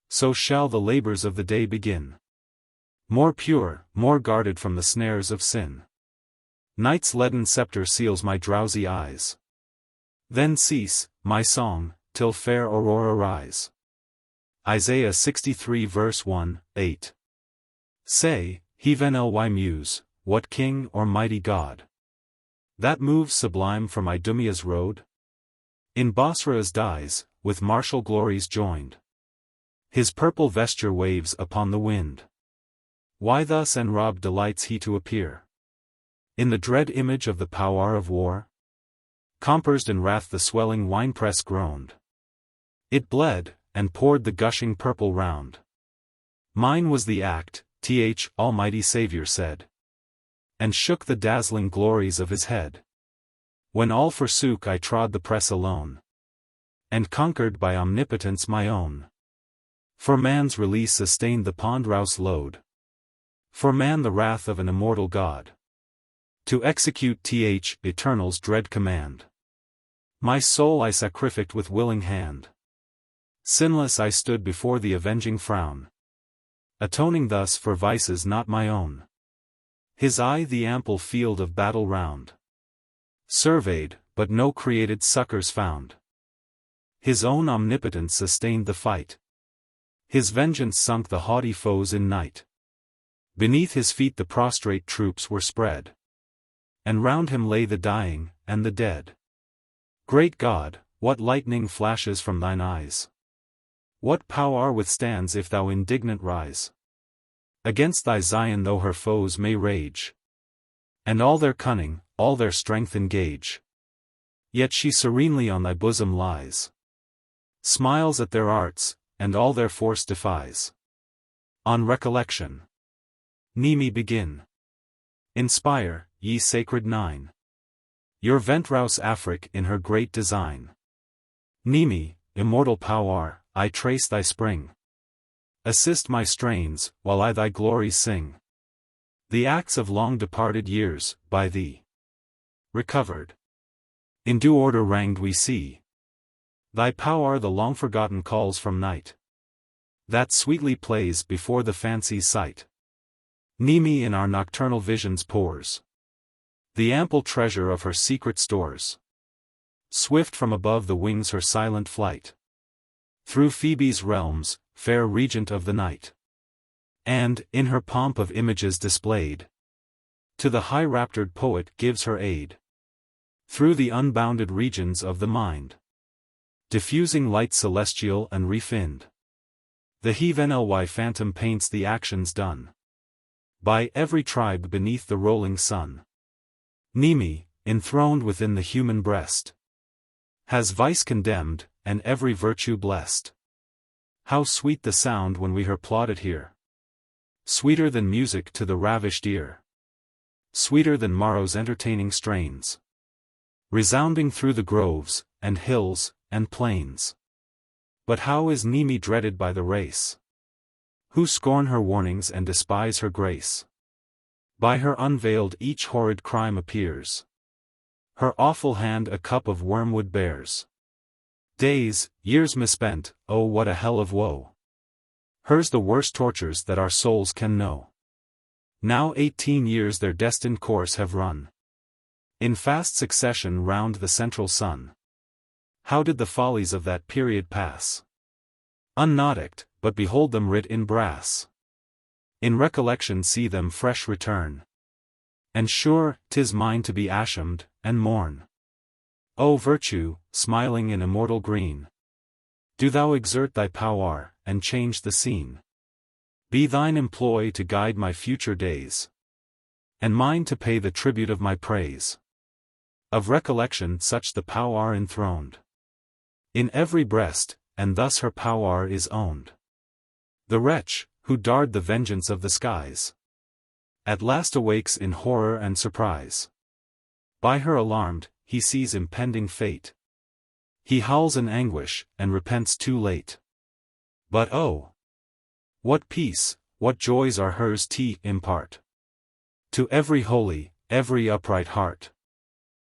So shall the labors of the day begin, more pure, more guarded from the snares of sin. Night's leaden scepter seals my drowsy eyes. Then cease, my song, till fair Aurora rise. Isaiah 63 verse 1, 8. Say, heavenly muse, what king or mighty god that moves sublime from Idumea's road? In Bosra's dyes, with martial glories joined, his purple vesture waves upon the wind. Why thus enrobed delights he to appear? In the dread image of the power of war? Compassed in wrath the swelling winepress groaned. It bled, and poured the gushing purple round. Mine was the act, th Almighty Saviour said, and shook the dazzling glories of his head. When all forsook I trod the press alone, and conquered by omnipotence my own. For man's release sustained the ponderous load, for man the wrath of an immortal God. To execute Eternal's dread command. My soul I sacrificed with willing hand. Sinless I stood before the avenging frown, atoning thus for vices not my own. His eye the ample field of battle round surveyed, but no created succors found. His own omnipotence sustained the fight. His vengeance sunk the haughty foes in night. Beneath his feet the prostrate troops were spread, and round him lay the dying, and the dead. Great God, what lightning flashes from thine eyes! What power withstands if thou indignant rise against thy Zion, though her foes may rage, and all their cunning, all their strength engage? Yet she serenely on thy bosom lies, smiles at their arts, and all their force defies. On recollection. Nemi begin. Inspire, ye sacred nine, your Ventrous Afric in her great design. Nemi, immortal power, I trace thy spring. Assist my strains, while I thy glories sing. The acts of long departed years, by thee recovered, in due order ranged we see. Thy power the long forgotten calls from night, that sweetly plays before the fancy's sight. Nemi in our nocturnal visions pours the ample treasure of her secret stores. Swift from above the wings her silent flight, through Phoebe's realms, fair regent of the night. And, in her pomp of images displayed, to the high-raptured poet gives her aid. Through the unbounded regions of the mind, diffusing light celestial and refined, the Heaven phantom paints the actions done by every tribe beneath the rolling sun. Nemi, enthroned within the human breast, has vice condemned, and every virtue blessed. How sweet the sound when we her plaudit hear! Sweeter than music to the ravished ear. Sweeter than morrow's entertaining strains, resounding through the groves, and hills, and plains. But how is Nemi dreaded by the race, who scorn her warnings and despise her grace? By her unveiled each horrid crime appears, her awful hand a cup of wormwood bears. Days, years misspent, oh what a hell of woe! Hers the worst tortures that our souls can know. Now 18 years their destined course have run, in fast succession round the central sun. How did the follies of that period pass? Unnautic, but behold them writ in brass. In recollection see them fresh return, and sure, 'tis mine to be ashamed, and mourn. O virtue, smiling in immortal green, do thou exert thy power, and change the scene. Be thine employ to guide my future days, and mine to pay the tribute of my praise. Of recollection such the power enthroned in every breast, and thus her power is owned. The wretch, who dared the vengeance of the skies, at last awakes in horror and surprise. By her alarmed, he sees impending fate. He howls in anguish, and repents too late. But oh! What peace, what joys are hers to impart to every holy, every upright heart.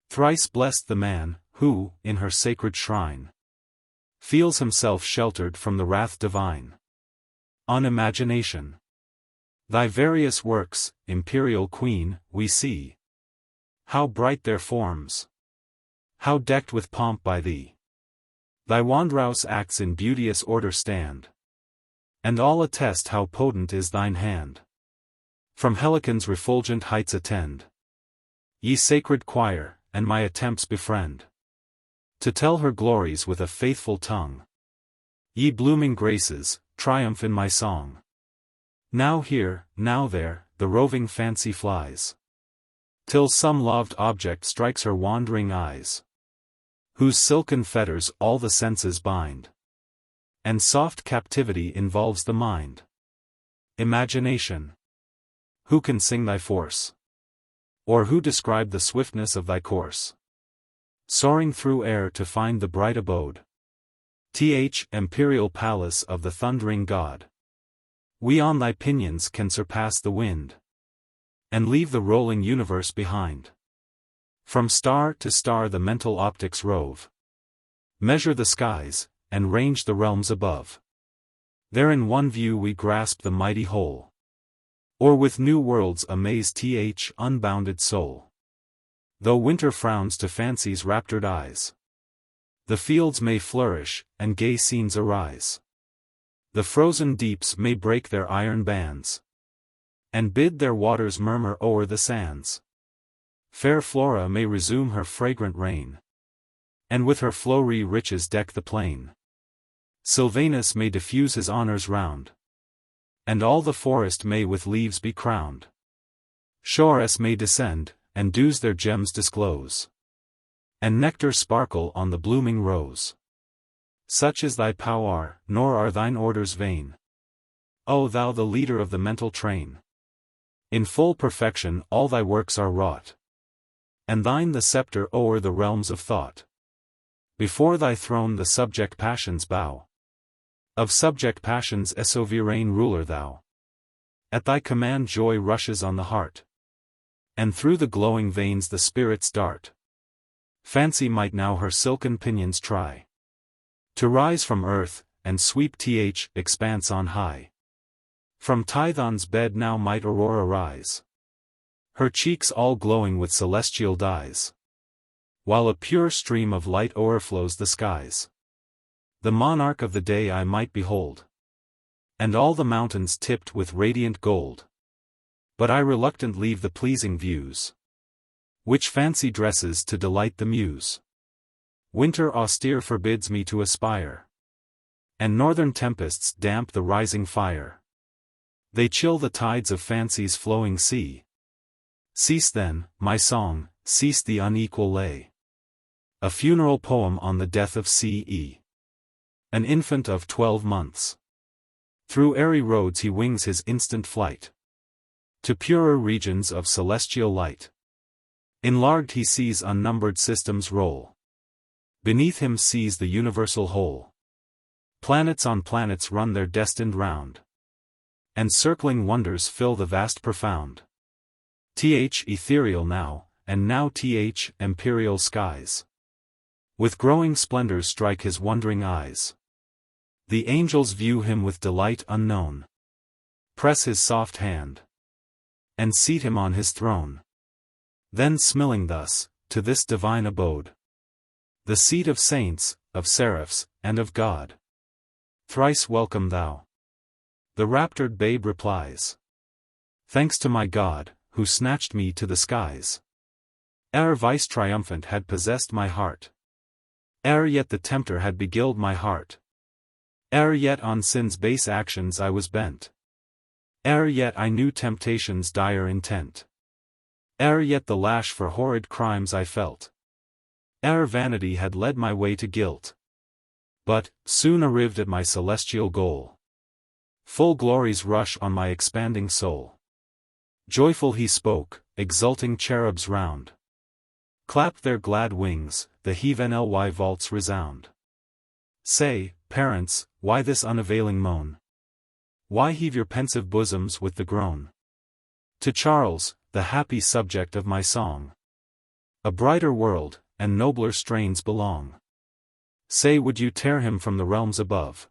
Thrice blessed the man, who, in her sacred shrine, feels himself sheltered from the wrath divine. On imagination. Thy various works, imperial queen, we see. How bright their forms! How decked with pomp by thee! Thy wondrous acts in beauteous order stand, and all attest how potent is thine hand. From Helicon's refulgent heights attend, ye sacred choir, and my attempts befriend, to tell her glories with a faithful tongue. Ye blooming graces, triumph in my song. Now here, now there, the roving fancy flies, till some loved object strikes her wandering eyes, whose silken fetters all the senses bind, and soft captivity involves the mind. Imagination. Who can sing thy force? Or who describe the swiftness of thy course? Soaring through air to find the bright abode, imperial palace of the thundering god. We on thy pinions can surpass the wind, and leave the rolling universe behind. From star to star the mental optics rove. Measure the skies, and range the realms above. There in one view we grasp the mighty whole. Or with new worlds amaze unbounded soul. Though winter frowns to fancy's raptured eyes, the fields may flourish, and gay scenes arise. The frozen deeps may break their iron bands, and bid their waters murmur o'er the sands. Fair Flora may resume her fragrant reign, and with her flowery riches deck the plain. Sylvanus may diffuse his honors round, and all the forest may with leaves be crowned. Shores may descend, and dews their gems disclose, and nectar sparkle on the blooming rose. Such is thy power, nor are thine orders vain, O thou the leader of the mental train. In full perfection all thy works are wrought, and thine the scepter o'er the realms of thought. Before thy throne the subject passions bow. Of subject passions sovereign ruler thou. At thy command joy rushes on the heart, and through the glowing veins the spirits dart. Fancy might now her silken pinions try to rise from earth, and sweep expanse on high. From Tithon's bed now might Aurora rise, her cheeks all glowing with celestial dyes, while a pure stream of light o'erflows the skies. The monarch of the day I might behold, and all the mountains tipped with radiant gold. But I reluctant leave the pleasing views, which fancy dresses to delight the muse. Winter austere forbids me to aspire, and northern tempests damp the rising fire. They chill the tides of fancy's flowing sea. Cease then, my song, cease the unequal lay. A funeral poem on the death of C.E. An infant of 12 months. Through airy roads he wings his instant flight to purer regions of celestial light. Enlarged he sees unnumbered systems roll. Beneath him sees the universal whole. Planets on planets run their destined round, and circling wonders fill the vast profound. Ethereal now, and now empyreal skies with growing splendors strike his wondering eyes. The angels view him with delight unknown, press his soft hand, and seat him on his throne. Then smiling thus, to this divine abode, the seat of saints, of seraphs, and of God. Thrice welcome thou. The raptured babe replies, thanks to my God, who snatched me to the skies. Ere vice triumphant had possessed my heart, ere yet the tempter had beguiled my heart, ere yet on sin's base actions I was bent, ere yet I knew temptation's dire intent, ere yet the lash for horrid crimes I felt, ere vanity had led my way to guilt. But, soon arrived at my celestial goal, full glories rush on my expanding soul. Joyful he spoke, exulting cherubs round clapped their glad wings, the heavenly vaults resound. Say, parents, why this unavailing moan? Why heave your pensive bosoms with the groan? To Charles, the happy subject of my song, a brighter world, and nobler strains belong. Say, would you tear him from the realms above,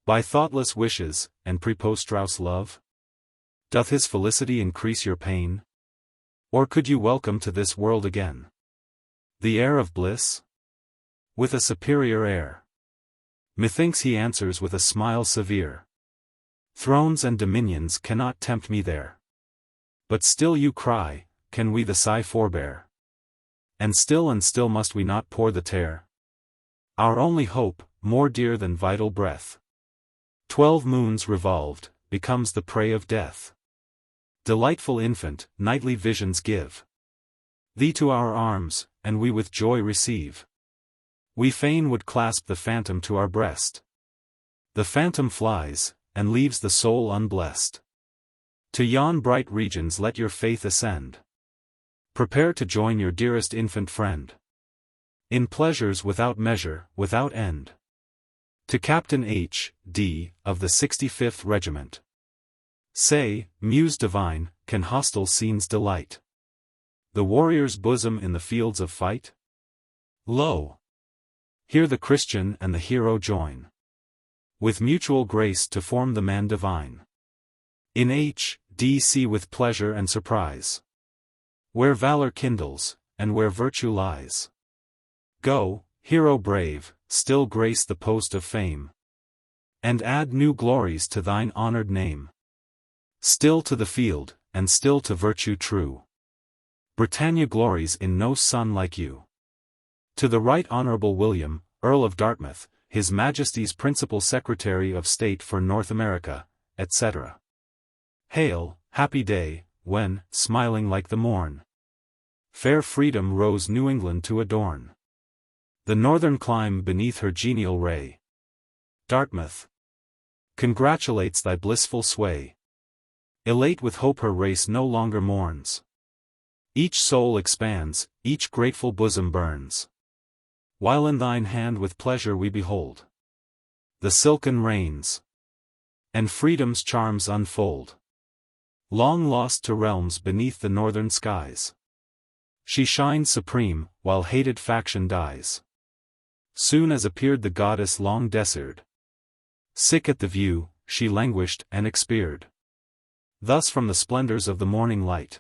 by thoughtless wishes, and preposterous love? Doth his felicity increase your pain? Or could you welcome to this world again the air of bliss? With a superior air, methinks he answers with a smile severe. Thrones and dominions cannot tempt me there. But still you cry, can we the sigh forbear? And still must we not pour the tear? Our only hope, more dear than vital breath, 12 moons revolved, becomes the prey of death. Delightful infant, nightly visions give thee to our arms, and we with joy receive. We fain would clasp the phantom to our breast. The phantom flies, and leaves the soul unblessed. To yon bright regions let your faith ascend. Prepare to join your dearest infant friend in pleasures without measure, without end. To Captain H.D. of the 65th Regiment. Say, Muse divine, can hostile scenes delight the warrior's bosom in the fields of fight? Lo! Here the Christian and the hero join, with mutual grace to form the man divine. In H.D.C. with pleasure and surprise, where valor kindles, and where virtue lies. Go, hero brave, still grace the post of fame, and add new glories to thine honored name. Still to the field, and still to virtue true, Britannia glories in no son like you. To the Right Honorable William, Earl of Dartmouth, His Majesty's Principal Secretary of State for North America, etc. Hail, happy day, when, smiling like the morn, fair freedom rose New England to adorn the northern clime beneath her genial ray. Dartmouth congratulates thy blissful sway. Elate with hope her race no longer mourns. Each soul expands, each grateful bosom burns, while in thine hand with pleasure we behold the silken reins, and freedom's charms unfold, long lost to realms beneath the northern skies. She shines supreme, while hated faction dies. Soon as appeared the goddess long desired, sick at the view, she languished and expired. Thus from the splendors of the morning light,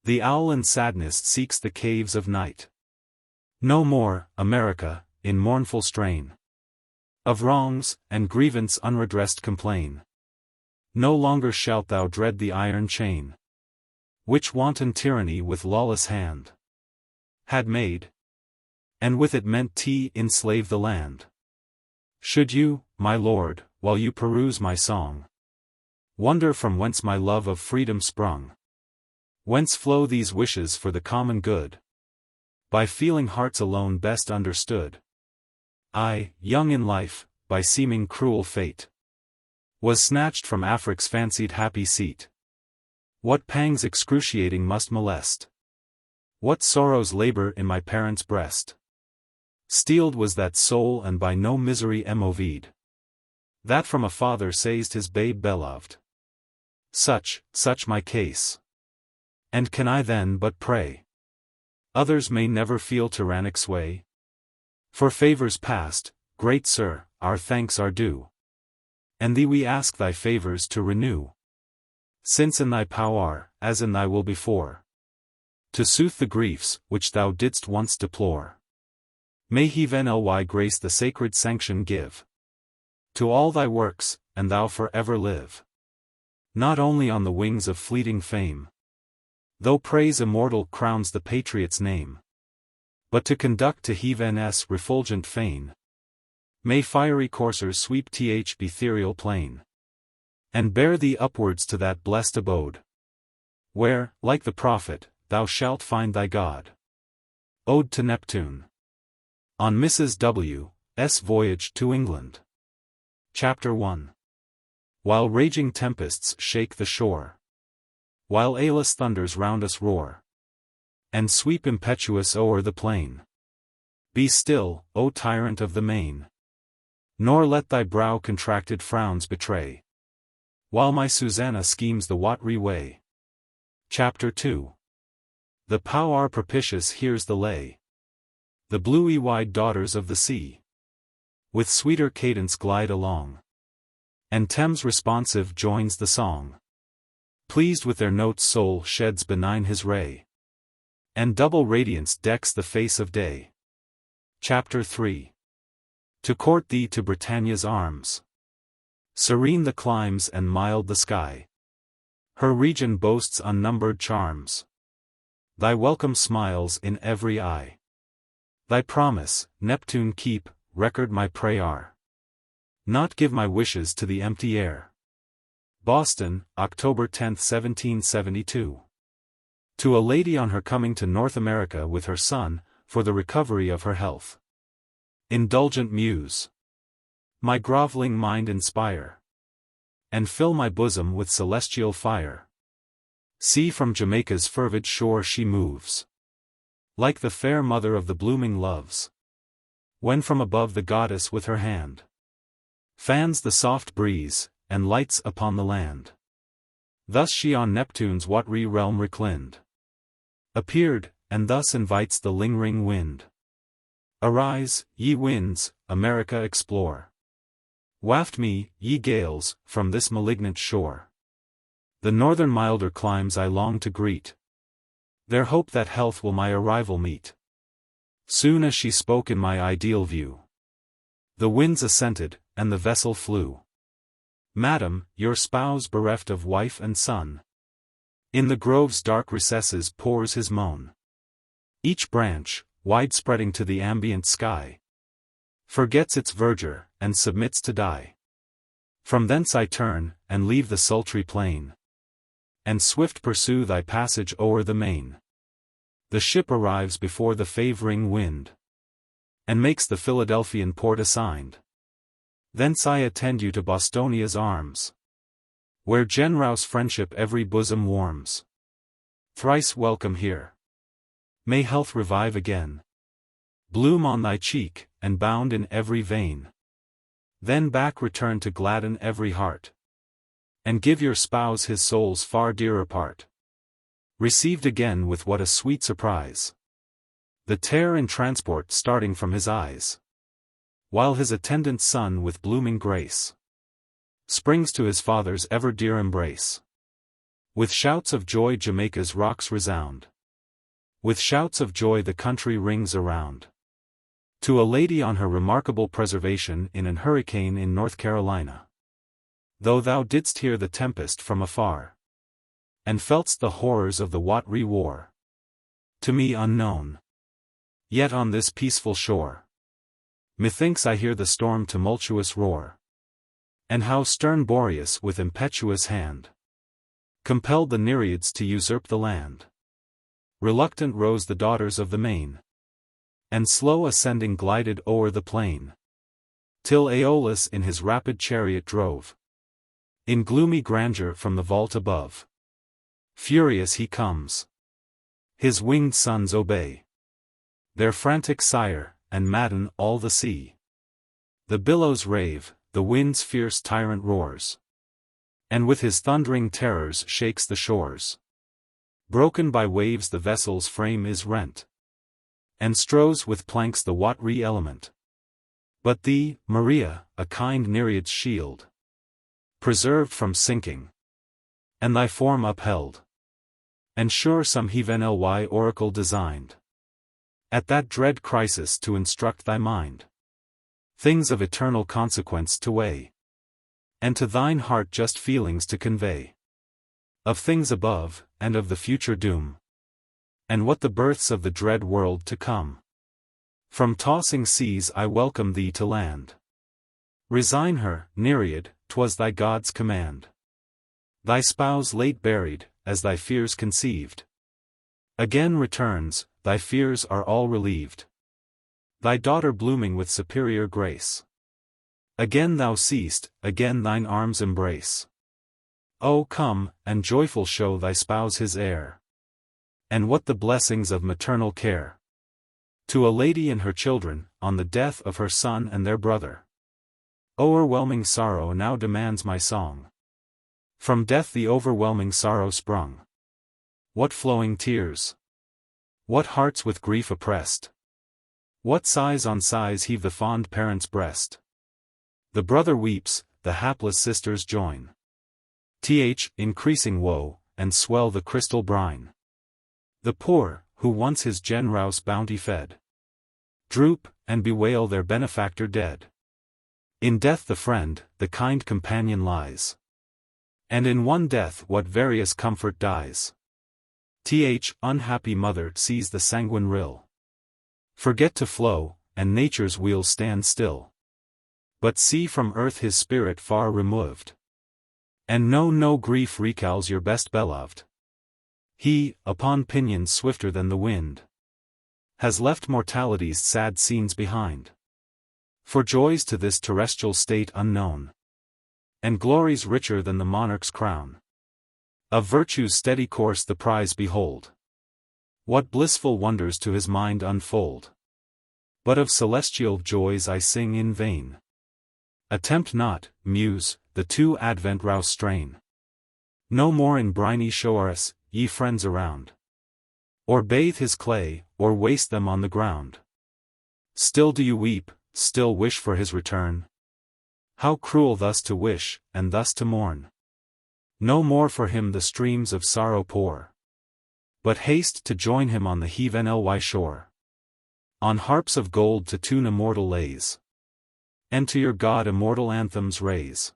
the owl in sadness seeks the caves of night. No more, America, in mournful strain, of wrongs and grievance unredressed complain. No longer shalt thou dread the iron chain, which wanton tyranny with lawless hand had made, and with it meant to enslave the land. Should you, my lord, while you peruse my song, wonder from whence my love of freedom sprung, whence flow these wishes for the common good, by feeling hearts alone best understood. I, young in life, by seeming cruel fate, was snatched from Afric's fancied happy seat. What pangs excruciating must molest, what sorrows labor in my parents' breast. Steeled was that soul and by no misery moved, that from a father seized his babe beloved. Such my case. And can I then but pray others may never feel tyrannic sway? For favors past, great sir, our thanks are due, and thee we ask thy favors to renew. Since in thy power, as in thy will before, to soothe the griefs which thou didst once deplore, may Heaven Ly grace the sacred sanction give to all thy works, and thou forever live, not only on the wings of fleeting fame, though praise immortal crowns the patriot's name, but to conduct to Heaven's refulgent fane. May fiery coursers sweep th ethereal plain, and bear thee upwards to that blessed abode, where, like the prophet, thou shalt find thy God. Ode to Neptune. On Mrs. W.'s Voyage to England. Chapter 1. While raging tempests shake the shore, while Aeolus thunders round us roar, and sweep impetuous o'er the plain, be still, O tyrant of the main, nor let thy brow contracted frowns betray, while my Susanna schemes the watery way. Chapter 2. The Power propitious hears the lay. The bluey-wide daughters of the sea, with sweeter cadence glide along, and Thames responsive joins the song. Pleased with their notes soul sheds benign his ray, and double radiance decks the face of day. Chapter 3. To court thee to Britannia's arms, serene the climes and mild the sky, her region boasts unnumbered charms, thy welcome smiles in every eye. Thy promise, Neptune keep, record my prayer, not give my wishes to the empty air. Boston, October 10, 1772. To a lady on her coming to North America with her son, for the recovery of her health. Indulgent muse, my groveling mind inspire, and fill my bosom with celestial fire. See from Jamaica's fervid shore she moves, like the fair mother of the blooming loves, when from above the goddess with her hand fans the soft breeze, and lights upon the land. Thus she on Neptune's watery realm reclined, appeared, and thus invites the lingering wind. Arise, ye winds, America explore. Waft me, ye gales, from this malignant shore. The northern milder climes I long to greet. There hope that health will my arrival meet. Soon as she spoke in my ideal view, the winds assented, and the vessel flew. Madam, your spouse bereft of wife and son, in the grove's dark recesses pours his moan. Each branch, wide-spreading to the ambient sky, forgets its verdure, and submits to die. From thence I turn, and leave the sultry plain, and swift pursue thy passage o'er the main. The ship arrives before the favoring wind, and makes the Philadelphian port assigned. Thence I attend you to Bostonia's arms, where generous friendship every bosom warms. Thrice welcome here. May health revive again, bloom on thy cheek, and bound in every vein. Then back return to gladden every heart, and give your spouse his soul's far dearer part. Received again with what a sweet surprise, the terror and transport starting from his eyes, while his attendant son with blooming grace springs to his father's ever dear embrace. With shouts of joy Jamaica's rocks resound, with shouts of joy the country rings around, to a lady on her remarkable preservation in an hurricane in North Carolina. Though thou didst hear the tempest from afar, and felt'st the horrors of the watery war, to me unknown, yet on this peaceful shore, methinks I hear the storm tumultuous roar, and how stern Boreas with impetuous hand compelled the Nereids to usurp the land. Reluctant rose the daughters of the main, and slow ascending glided o'er the plain, till Aeolus in his rapid chariot drove, in gloomy grandeur from the vault above. Furious he comes, his winged sons obey their frantic sire, and madden all the sea. The billows rave, the wind's fierce tyrant roars, and with his thundering terrors shakes the shores. Broken by waves the vessel's frame is rent, and strows with planks the watery element. But thee, Maria, a kind Nereid's shield, preserved from sinking, and thy form upheld, and sure some heathen oracle designed, at that dread crisis to instruct thy mind, things of eternal consequence to weigh, and to thine heart just feelings to convey, of things above, and of the future doom, and what the births of the dread world to come. From tossing seas I welcome thee to land. Resign her, Nereid, 'twas thy God's command. Thy spouse late buried, as thy fears conceived, again returns, thy fears are all relieved. Thy daughter blooming with superior grace, again thou seest, again thine arms embrace. O come, and joyful show thy spouse his heir, and what the blessings of maternal care. To a lady and her children, on the death of her son and their brother, o'erwhelming sorrow now demands my song. From death the overwhelming sorrow sprung. What flowing tears! What hearts with grief oppressed! What sighs on sighs heave the fond parent's breast! The brother weeps, the hapless sisters join. Increasing woe, and swell the crystal brine. The poor, who once his generous bounty fed, droop, and bewail their benefactor dead. In death the friend, the kind companion lies, and in one death what various comfort dies. Unhappy mother sees the sanguine rill forget to flow, and nature's wheels stand still, but see from earth his spirit far removed, and know no grief recalls your best beloved. He, upon pinions swifter than the wind, has left mortality's sad scenes behind, for joys to this terrestrial state unknown, and glories richer than the monarch's crown. Of virtue's steady course the prize behold, what blissful wonders to his mind unfold. But of celestial joys I sing in vain. Attempt not, muse, the two Advent rouse strain. No more in briny shores, ye friends around. Or bathe his clay, or waste them on the ground. Still do you weep, still wish for his return? How cruel thus to wish, and thus to mourn! No more for him the streams of sorrow pour, but haste to join him on the heavenly shore. On harps of gold to tune immortal lays, and to your God immortal anthems raise.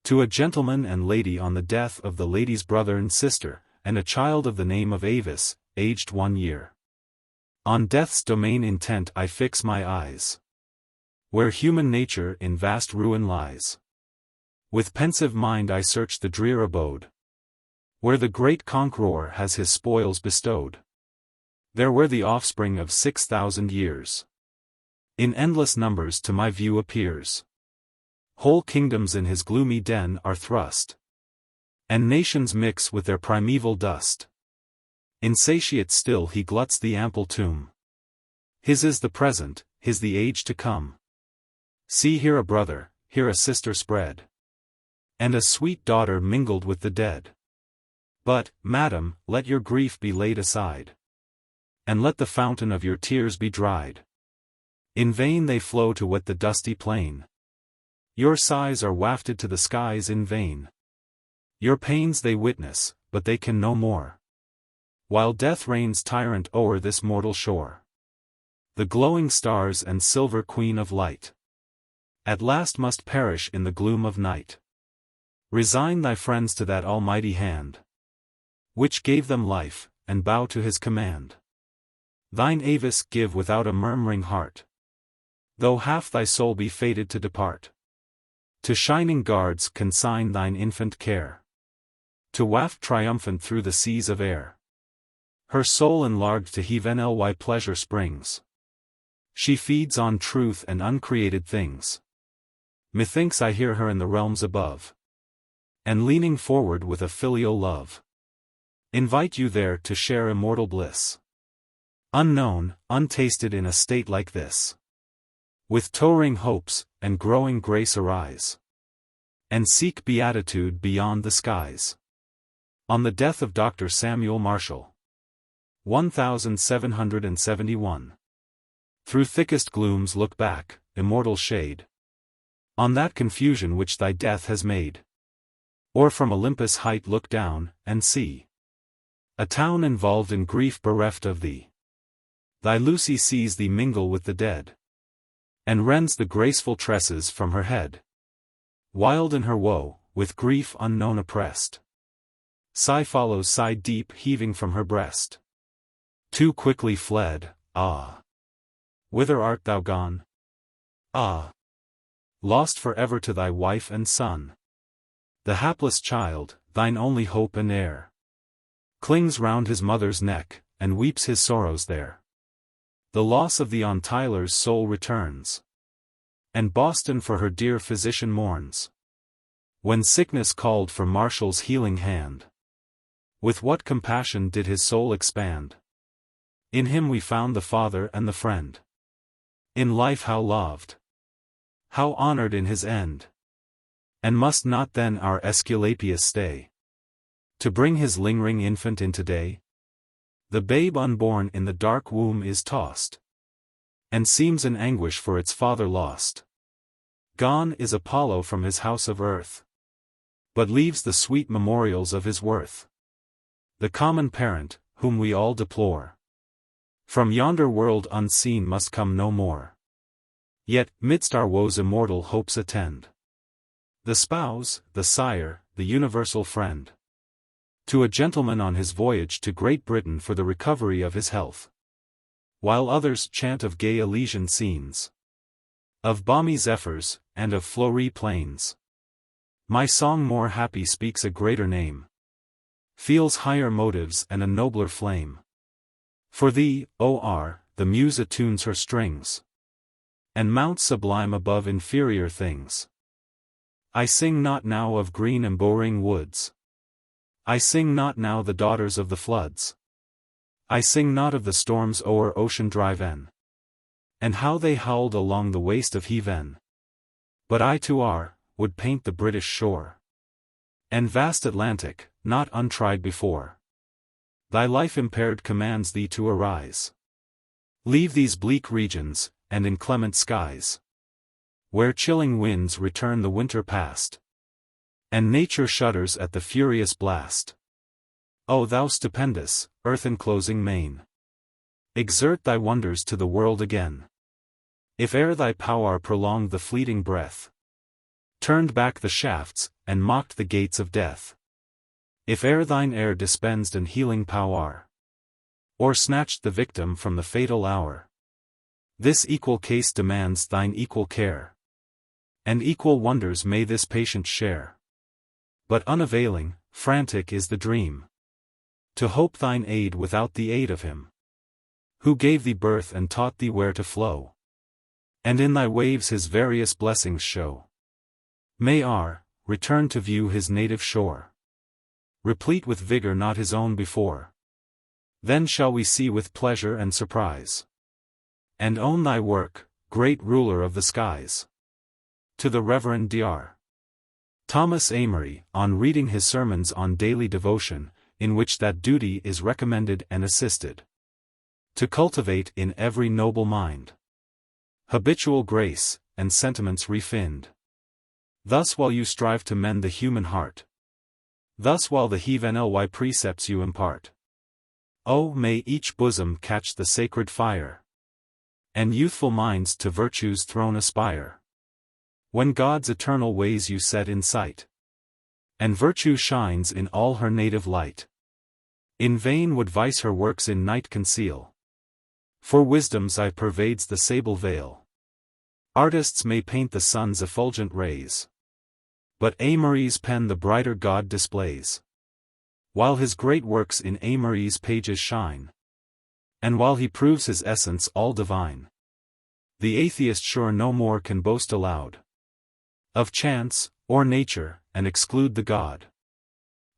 To a gentleman and lady on the death of the lady's brother and sister, and a child of the name of Avis, aged 1 year. On death's domain intent I fix my eyes, where human nature in vast ruin lies. With pensive mind I search the drear abode, where the great conqueror has his spoils bestowed. There where the offspring of 6,000 years, in endless numbers to my view appears. Whole kingdoms in his gloomy den are thrust, and nations mix with their primeval dust. Insatiate still he gluts the ample tomb. His is the present, his the age to come. See here a brother, here a sister spread, and a sweet daughter mingled with the dead. But, madam, let your grief be laid aside, and let the fountain of your tears be dried. In vain they flow to wet the dusty plain. Your sighs are wafted to the skies in vain. Your pains they witness, but they can no more, while death reigns tyrant o'er this mortal shore. The glowing stars and silver queen of light at last must perish in the gloom of night. Resign thy friends to that almighty hand, which gave them life, and bow to his command. Thine Avis give without a murmuring heart, though half thy soul be fated to depart. To shining guards consign thine infant care, to waft triumphant through the seas of air. Her soul enlarged to heavenly pleasure springs. She feeds on truth and uncreated things. Methinks I hear her in the realms above, and leaning forward with a filial love, invite you there to share immortal bliss. Unknown, untasted in a state like this. With towering hopes, and growing grace arise, and seek beatitude beyond the skies. On the death of Dr. Samuel Marshall. 1771. Through thickest glooms look back, immortal shade, on that confusion which thy death has made. Or from Olympus' height look down, and see a town involved in grief bereft of thee. Thy Lucy sees thee mingle with the dead, and rends the graceful tresses from her head. Wild in her woe, with grief unknown oppressed, sigh follows sigh deep heaving from her breast. Too quickly fled, ah! Whither art thou gone? Ah! Lost for ever to thy wife and son. The hapless child, thine only hope and heir, clings round his mother's neck, and weeps his sorrows there. The loss of the Tyler's soul returns, and Boston for her dear physician mourns. When sickness called for Marshall's healing hand, with what compassion did his soul expand! In him we found the father and the friend. In life how loved, how honored in his end! And must not then our Aesculapius stay, to bring his lingering infant into day? The babe unborn in the dark womb is tossed, and seems in anguish for its father lost. Gone is Apollo from his house of earth, but leaves the sweet memorials of his worth. The common parent, whom we all deplore, from yonder world unseen must come no more. Yet, midst our woes immortal hopes attend. The spouse, the sire, the universal friend, to a gentleman on his voyage to Great Britain for the recovery of his health. While others chant of gay Elysian scenes, of balmy zephyrs, and of flowery plains, my song more happy speaks a greater name, feels higher motives and a nobler flame. For thee, O.R., the muse attunes her strings, and mounts sublime above inferior things. I sing not now of green embowering woods, I sing not now the daughters of the floods, I sing not of the storms o'er ocean driven, and how they howled along the waste of heaven. But I to R, would paint the British shore, And vast Atlantic, not untried before. Thy life-impaired commands thee to arise. Leave these bleak regions, and inclement skies, where chilling winds return the winter past, and nature shudders at the furious blast. O thou stupendous, earth-enclosing main, exert thy wonders to the world again. If e'er thy power prolonged the fleeting breath, turned back the shafts, and mocked the gates of death. If e'er thine air dispensed an healing power, or snatched the victim from the fatal hour, this equal case demands thine equal care, and equal wonders may this patient share. But unavailing, frantic is the dream, to hope thine aid without the aid of him who gave thee birth and taught thee where to flow, and in thy waves his various blessings show. May our return to view his native shore, replete with vigor not his own before. Then shall we see with pleasure and surprise, and own thy work, great ruler of the skies. To the Reverend Dr. Thomas Amory, on reading his sermons on daily devotion, in which that duty is recommended and assisted, to cultivate in every noble mind habitual grace, and sentiments refined. Thus while you strive to mend the human heart, thus while the heavenly precepts you impart, oh, may each bosom catch the sacred fire, and youthful minds to virtue's throne aspire. When God's eternal ways you set in sight, and virtue shines in all her native light, in vain would vice her works in night conceal, for wisdom's eye pervades the sable veil. Artists may paint the sun's effulgent rays, but Amory's pen the brighter God displays, while his great works in Amory's pages shine, and while he proves his essence all divine. The atheist sure no more can boast aloud of chance, or nature, and exclude the God,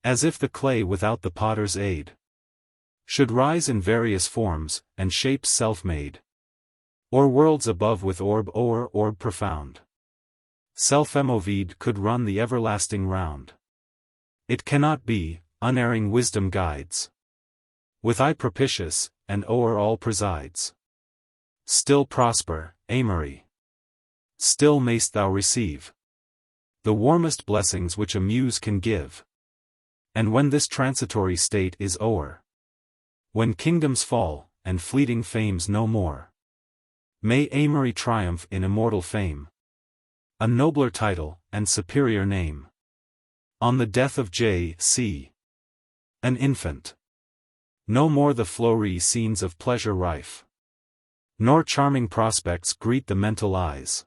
as if the clay without the potter's aid should rise in various forms, and shapes self-made, or worlds above with orb o'er orb profound. Self-moved could run the everlasting round. It cannot be, unerring wisdom guides, with eye propitious, and o'er all presides. Still prosper, Amory. Still mayst thou receive the warmest blessings which a muse can give. And when this transitory state is o'er, when kingdoms fall, and fleeting fame's no more, may Amory triumph in immortal fame, a nobler title, and superior name. On the death of J.C. an infant, no more the flowery scenes of pleasure rife, nor charming prospects greet the mental eyes.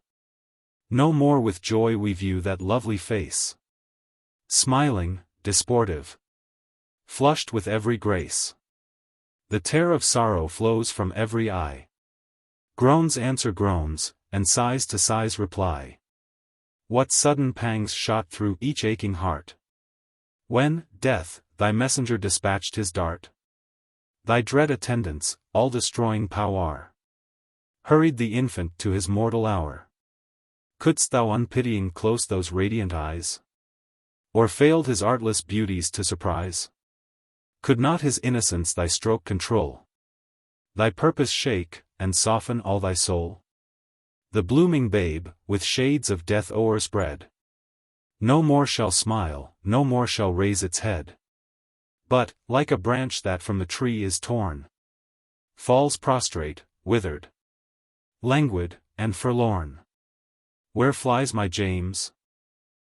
No more with joy we view that lovely face, smiling, disportive, flushed with every grace. The tear of sorrow flows from every eye. Groans answer groans, and sighs to sighs reply. What sudden pangs shot through each aching heart, when, Death, thy messenger dispatched his dart. Thy dread attendants, all-destroying power, hurried the infant to his mortal hour. Couldst thou unpitying close those radiant eyes, or failed his artless beauties to surprise? Could not his innocence thy stroke control, thy purpose shake, and soften all thy soul? The blooming babe, with shades of death o'erspread, no more shall smile, no more shall raise its head, but, like a branch that from the tree is torn, falls prostrate, withered, languid, and forlorn. Where flies my James?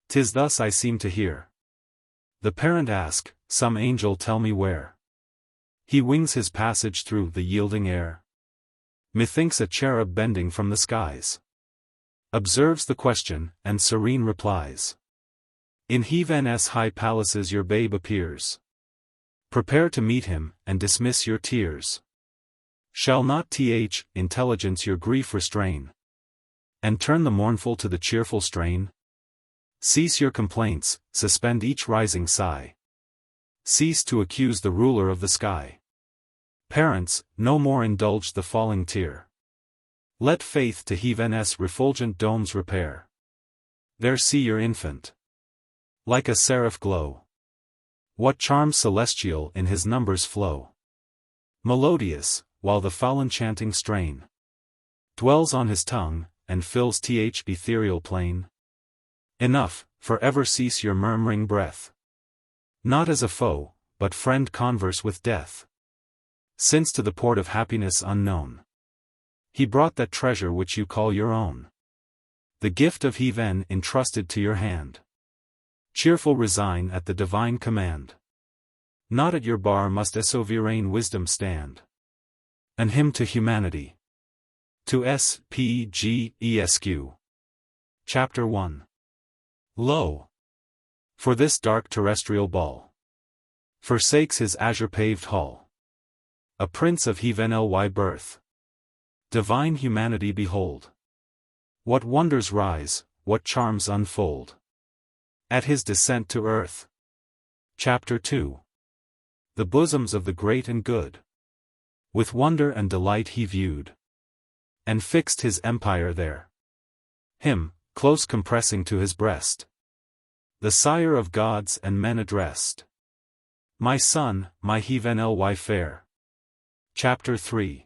'Tis thus I seem to hear the parent ask, some angel tell me where he wings his passage through the yielding air. Methinks a cherub bending from the skies observes the question, and serene replies. In heaven's high palaces your babe appears. Prepare to meet him, and dismiss your tears. Shall not intelligence your grief restrain, and turn the mournful to the cheerful strain? Cease your complaints, suspend each rising sigh. Cease to accuse the ruler of the sky. Parents, no more indulge the falling tear. Let faith to heaven's refulgent domes repair. There see your infant. Like a seraph glow. What charms celestial in his numbers flow. Melodious, while the foul enchanting strain dwells on his tongue, and fills th ethereal plain. Enough, forever cease your murmuring breath. Not as a foe, but friend converse with death. Since to the port of happiness unknown, he brought that treasure which you call your own. The gift of heaven entrusted to your hand. Cheerful resign at the divine command. Not at your bar must sovereign wisdom stand. An hymn to humanity. To S.P.G.E.S.Q. Chapter 1. Lo! For this dark terrestrial ball forsakes his azure-paved hall. A prince of heaven-ly birth. Divine humanity behold. What wonders rise, what charms unfold. At his descent to earth. Chapter 2. The bosoms of the great and good. With wonder and delight he viewed. And fixed his empire there. Him, close compressing to his breast. The sire of gods and men addressed. My son, my heaven-ly fair. Chapter 3.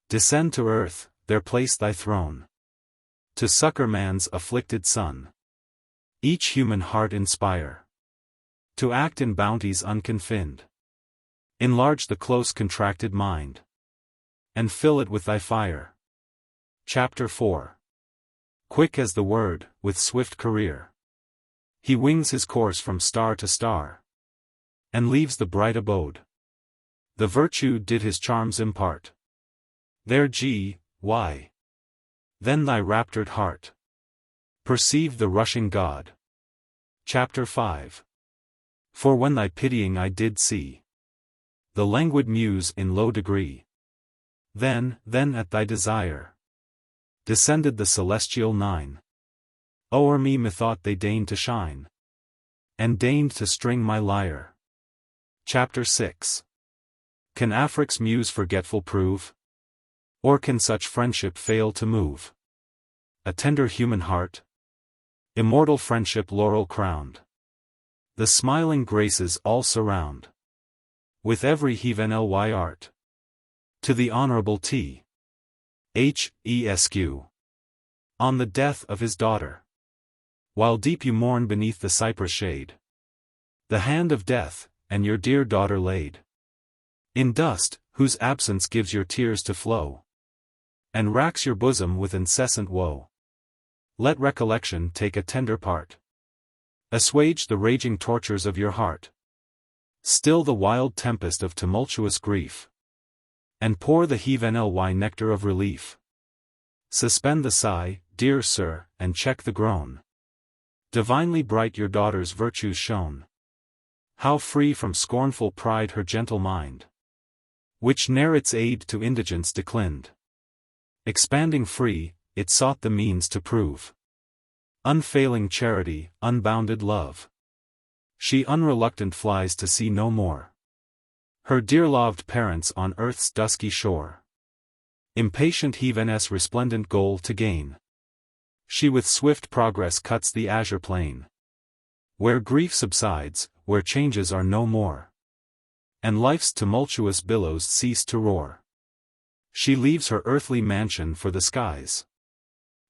Descend to earth, there place thy throne. To succor man's afflicted son. Each human heart inspire. To act in bounties unconfined. Enlarge the close contracted mind. And fill it with thy fire. Chapter 4. Quick as the word, with swift career. He wings his course from star to star. And leaves the bright abode. The virtue did his charms impart. There why? Then thy raptured heart perceived the rushing God. Chapter 5. For when thy pitying eye did see the languid muse in low degree, then at thy desire descended the celestial nine. O'er me methought they deigned to shine, and deigned to string my lyre. Chapter 6. Can Afric's muse forgetful prove? Or can such friendship fail to move a tender human heart? Immortal friendship laurel crowned. The smiling graces all surround. With every heaven-ly art. To the Honorable T.H.E.S.Q. On the death of his daughter. While deep you mourn beneath the cypress shade. The hand of death, and your dear daughter laid in dust, whose absence gives your tears to flow. And racks your bosom with incessant woe. Let recollection take a tender part. Assuage the raging tortures of your heart. Still the wild tempest of tumultuous grief. And pour the heaven-ly nectar of relief. Suspend the sigh, dear sir, and check the groan. Divinely bright your daughter's virtues shone. How free from scornful pride her gentle mind, which ne'er its aid to indigence declined. Expanding free, it sought the means to prove unfailing charity, unbounded love. She unreluctant flies to see no more her dear-loved parents on earth's dusky shore. Impatient heaven's resplendent goal to gain, she with swift progress cuts the azure plain. Where grief subsides, where changes are no more, and life's tumultuous billows cease to roar. She leaves her earthly mansion for the skies,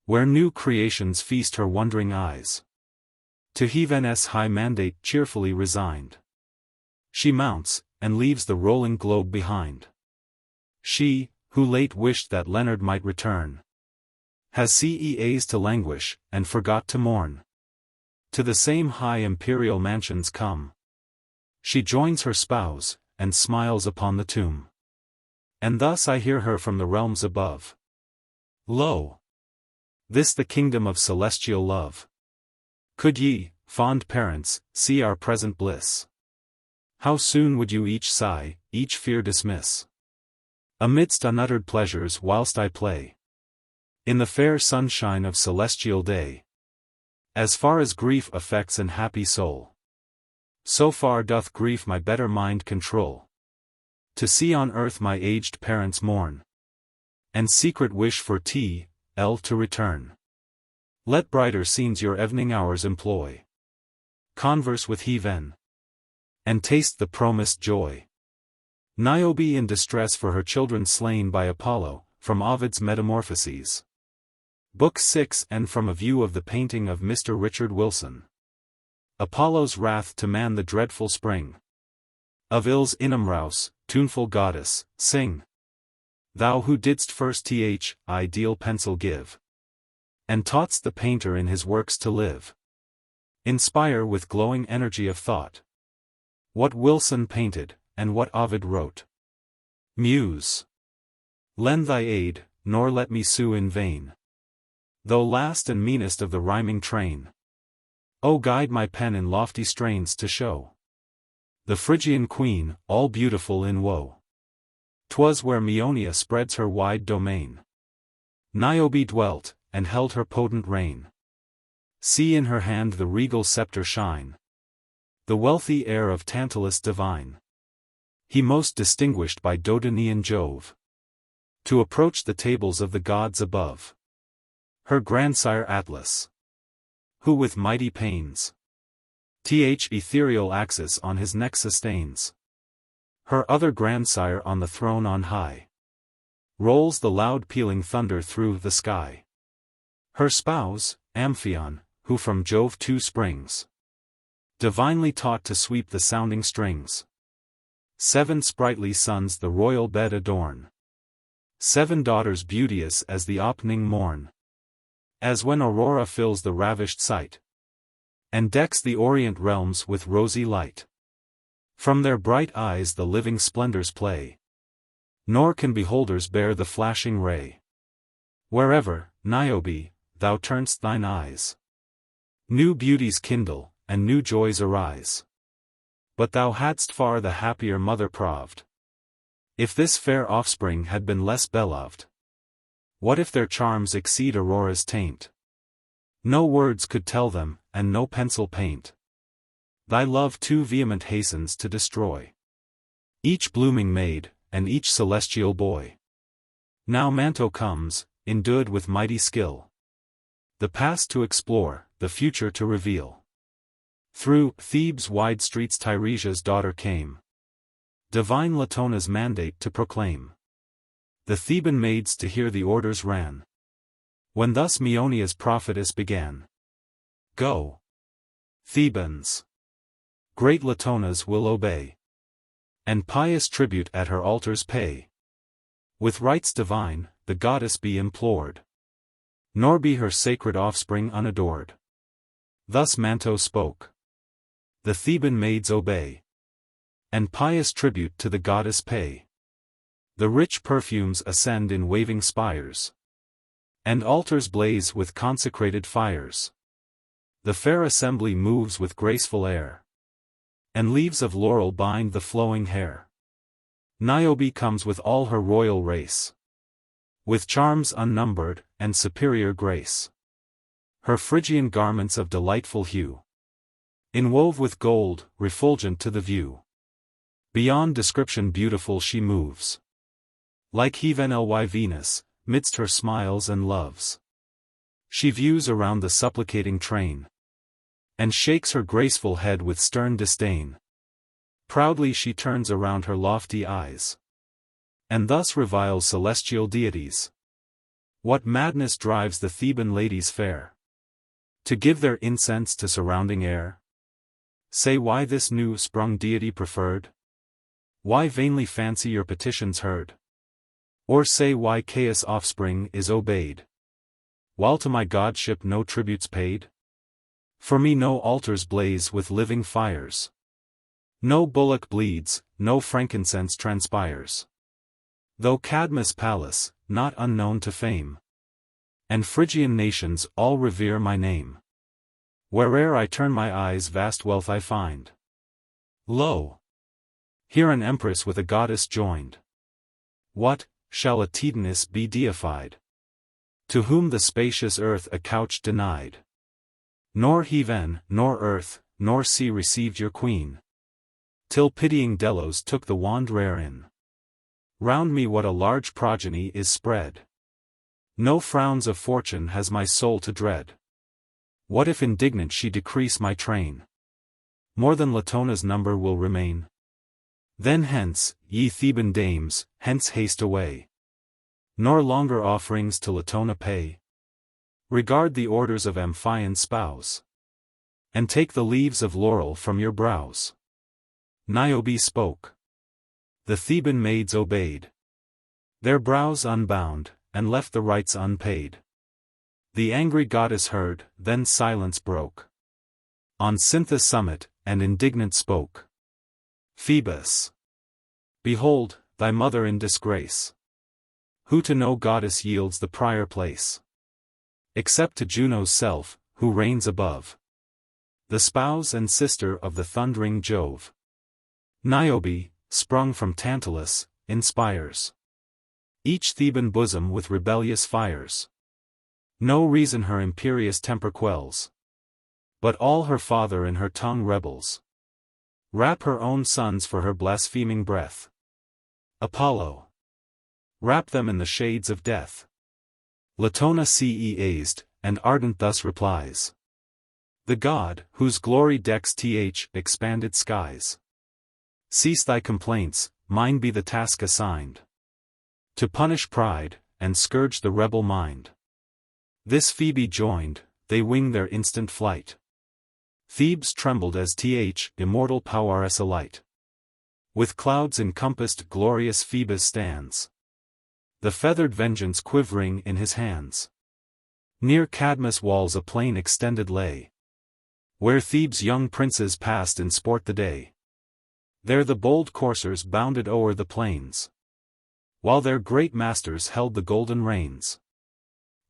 where new creations feast her wondering eyes. To heaven's high mandate cheerfully resigned, she mounts, and leaves the rolling globe behind. She, who late wished that Leonard might return, has CEAs to languish, and forgot to mourn. To the same high imperial mansions come, she joins her spouse, and smiles upon the tomb. And thus I hear her from the realms above. Lo! This the kingdom of celestial love. Could ye, fond parents, see our present bliss, how soon would you each sigh, each fear dismiss, amidst unuttered pleasures whilst I play in the fair sunshine of celestial day. As far as grief affects an happy soul, so far doth grief my better mind control. To see on earth my aged parents mourn, and secret wish for T.L. to return. Let brighter scenes your evening hours employ. converse with heathen, and taste the promised joy. Niobe in distress for her children slain by Apollo, from Ovid's Metamorphoses. Book 6 and from a view of the painting of Mr. Richard Wilson. Apollo's wrath to man the dreadful spring. Of ills inumrous, tuneful goddess, sing. Thou who didst first ideal pencil give, and taught'st the painter in his works to live. Inspire with glowing energy of thought what Wilson painted, and what Ovid wrote. Muse, lend thy aid, nor let me sue in vain, though last and meanest of the rhyming train. O guide my pen in lofty strains to show the Phrygian queen, all beautiful in woe. 'Twas where Maeonia spreads her wide domain. Niobe dwelt, and held her potent reign. See in her hand the regal scepter shine, the wealthy heir of Tantalus divine. He most distinguished by Dodonian Jove, to approach the tables of the gods above. Her grandsire Atlas, who with mighty pains ethereal axis on his neck sustains. Her other grandsire on the throne on high rolls the loud pealing thunder through the sky. Her spouse, Amphion, who from Jove too springs, divinely taught to sweep the sounding strings. 7 sprightly sons the royal bed adorn, 7 daughters beauteous as the opening morn, as when Aurora fills the ravished sight, and decks the orient realms with rosy light. From their bright eyes the living splendors play, nor can beholders bear the flashing ray. Wherever, Niobe, thou turn'st thine eyes, new beauties kindle, and new joys arise. But thou hadst far the happier mother proved, if this fair offspring had been less beloved. What if their charms exceed Aurora's taint? No words could tell them, and no pencil paint. Thy love too vehement hastens to destroy each blooming maid, and each celestial boy. Now Manto comes, endued with mighty skill, the past to explore, the future to reveal. Through Thebes' wide streets Tiresia's daughter came, divine Latona's mandate to proclaim. The Theban maids to hear the orders ran, when thus Maeonia's prophetess began. Go, Thebans! Great Latona's will obey, and pious tribute at her altars pay. With rites divine, the goddess be implored, nor be her sacred offspring unadored. Thus Manto spoke. The Theban maids obey, and pious tribute to the goddess pay. The rich perfumes ascend in waving spires, and altars blaze with consecrated fires. The fair assembly moves with graceful air, and leaves of laurel bind the flowing hair. Niobe comes with all her royal race, with charms unnumbered, and superior grace. Her Phrygian garments of delightful hue, inwove with gold, refulgent to the view. Beyond description beautiful she moves, like heathen Venus, midst her smiles and loves. She views around the supplicating train, and shakes her graceful head with stern disdain. Proudly she turns around her lofty eyes, and thus reviles celestial deities. What madness drives the Theban ladies fair to give their incense to surrounding air? Say why this new-sprung deity preferred? Why vainly fancy your petitions heard? Or say why Caius' offspring is obeyed, while to my godship no tributes paid? For me no altars blaze with living fires, no bullock bleeds, no frankincense transpires. Though Cadmus' palace, not unknown to fame, and Phrygian nations all revere my name. Where'er I turn my eyes vast wealth I find. Lo! Here an empress with a goddess joined. What, shall a Titaness be deified, to whom the spacious earth a couch denied? Nor heaven, nor earth, nor sea received your queen, till pitying Delos took the wand rare in. Round me what a large progeny is spread. No frowns of fortune has my soul to dread. What if indignant she decrease my train? more than Latona's number will remain. Then hence, ye Theban dames, hence haste away. Nor longer offerings to Latona pay. Regard the orders of Amphion's spouse. And take the leaves of laurel from your brows. Niobe spoke. The Theban maids obeyed. Their brows unbound, and left the rites unpaid. The angry goddess heard, then silence broke. On Cynthus' summit, and indignant spoke. Phoebus! Behold, thy mother in disgrace. Who to no goddess yields the prior place. Except to Juno's self, who reigns above. The spouse and sister of the thundering Jove. Niobe, sprung from Tantalus, inspires each Theban bosom with rebellious fires. No reason her imperious temper quells. But all her father in her tongue rebels. Wrap her own sons for her blaspheming breath. Apollo! Wrap them in the shades of death. Latona ceased, and ardent thus replies. The god, whose glory decks expanded skies. Cease thy complaints, mine be the task assigned. To punish pride, and scourge the rebel mind. This Phoebe joined, they wing their instant flight. Thebes trembled as immortal Poweress alight. With clouds encompassed glorious Phoebus stands. The feathered vengeance quivering in his hands. Near Cadmus' walls a plain extended lay. Where Thebes' young princes passed in sport the day. There the bold coursers bounded o'er the plains. While their great masters held the golden reins.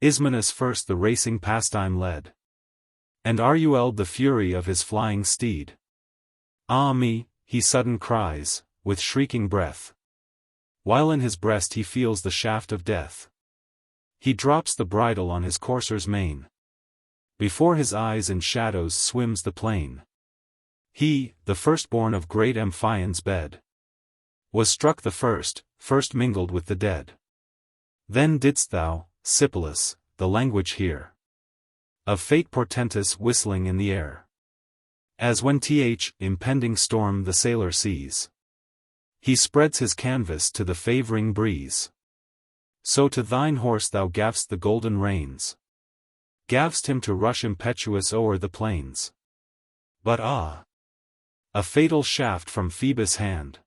Ismenus first the racing pastime led. And Rueld the fury of his flying steed. Ah me, he sudden cries, with shrieking breath. While in his breast he feels the shaft of death. He drops the bridle on his courser's mane. Before his eyes in shadows swims the plain. He, the firstborn of great Amphion's bed. Was struck the first mingled with the dead. Then didst thou, Sipylus, the language hear. Of fate portentous whistling in the air. As when impending storm the sailor sees. He spreads his canvas to the favoring breeze. So to thine horse thou gav'st the golden reins. Gav'st him to rush impetuous o'er the plains. But ah! A fatal shaft from Phoebus' hand.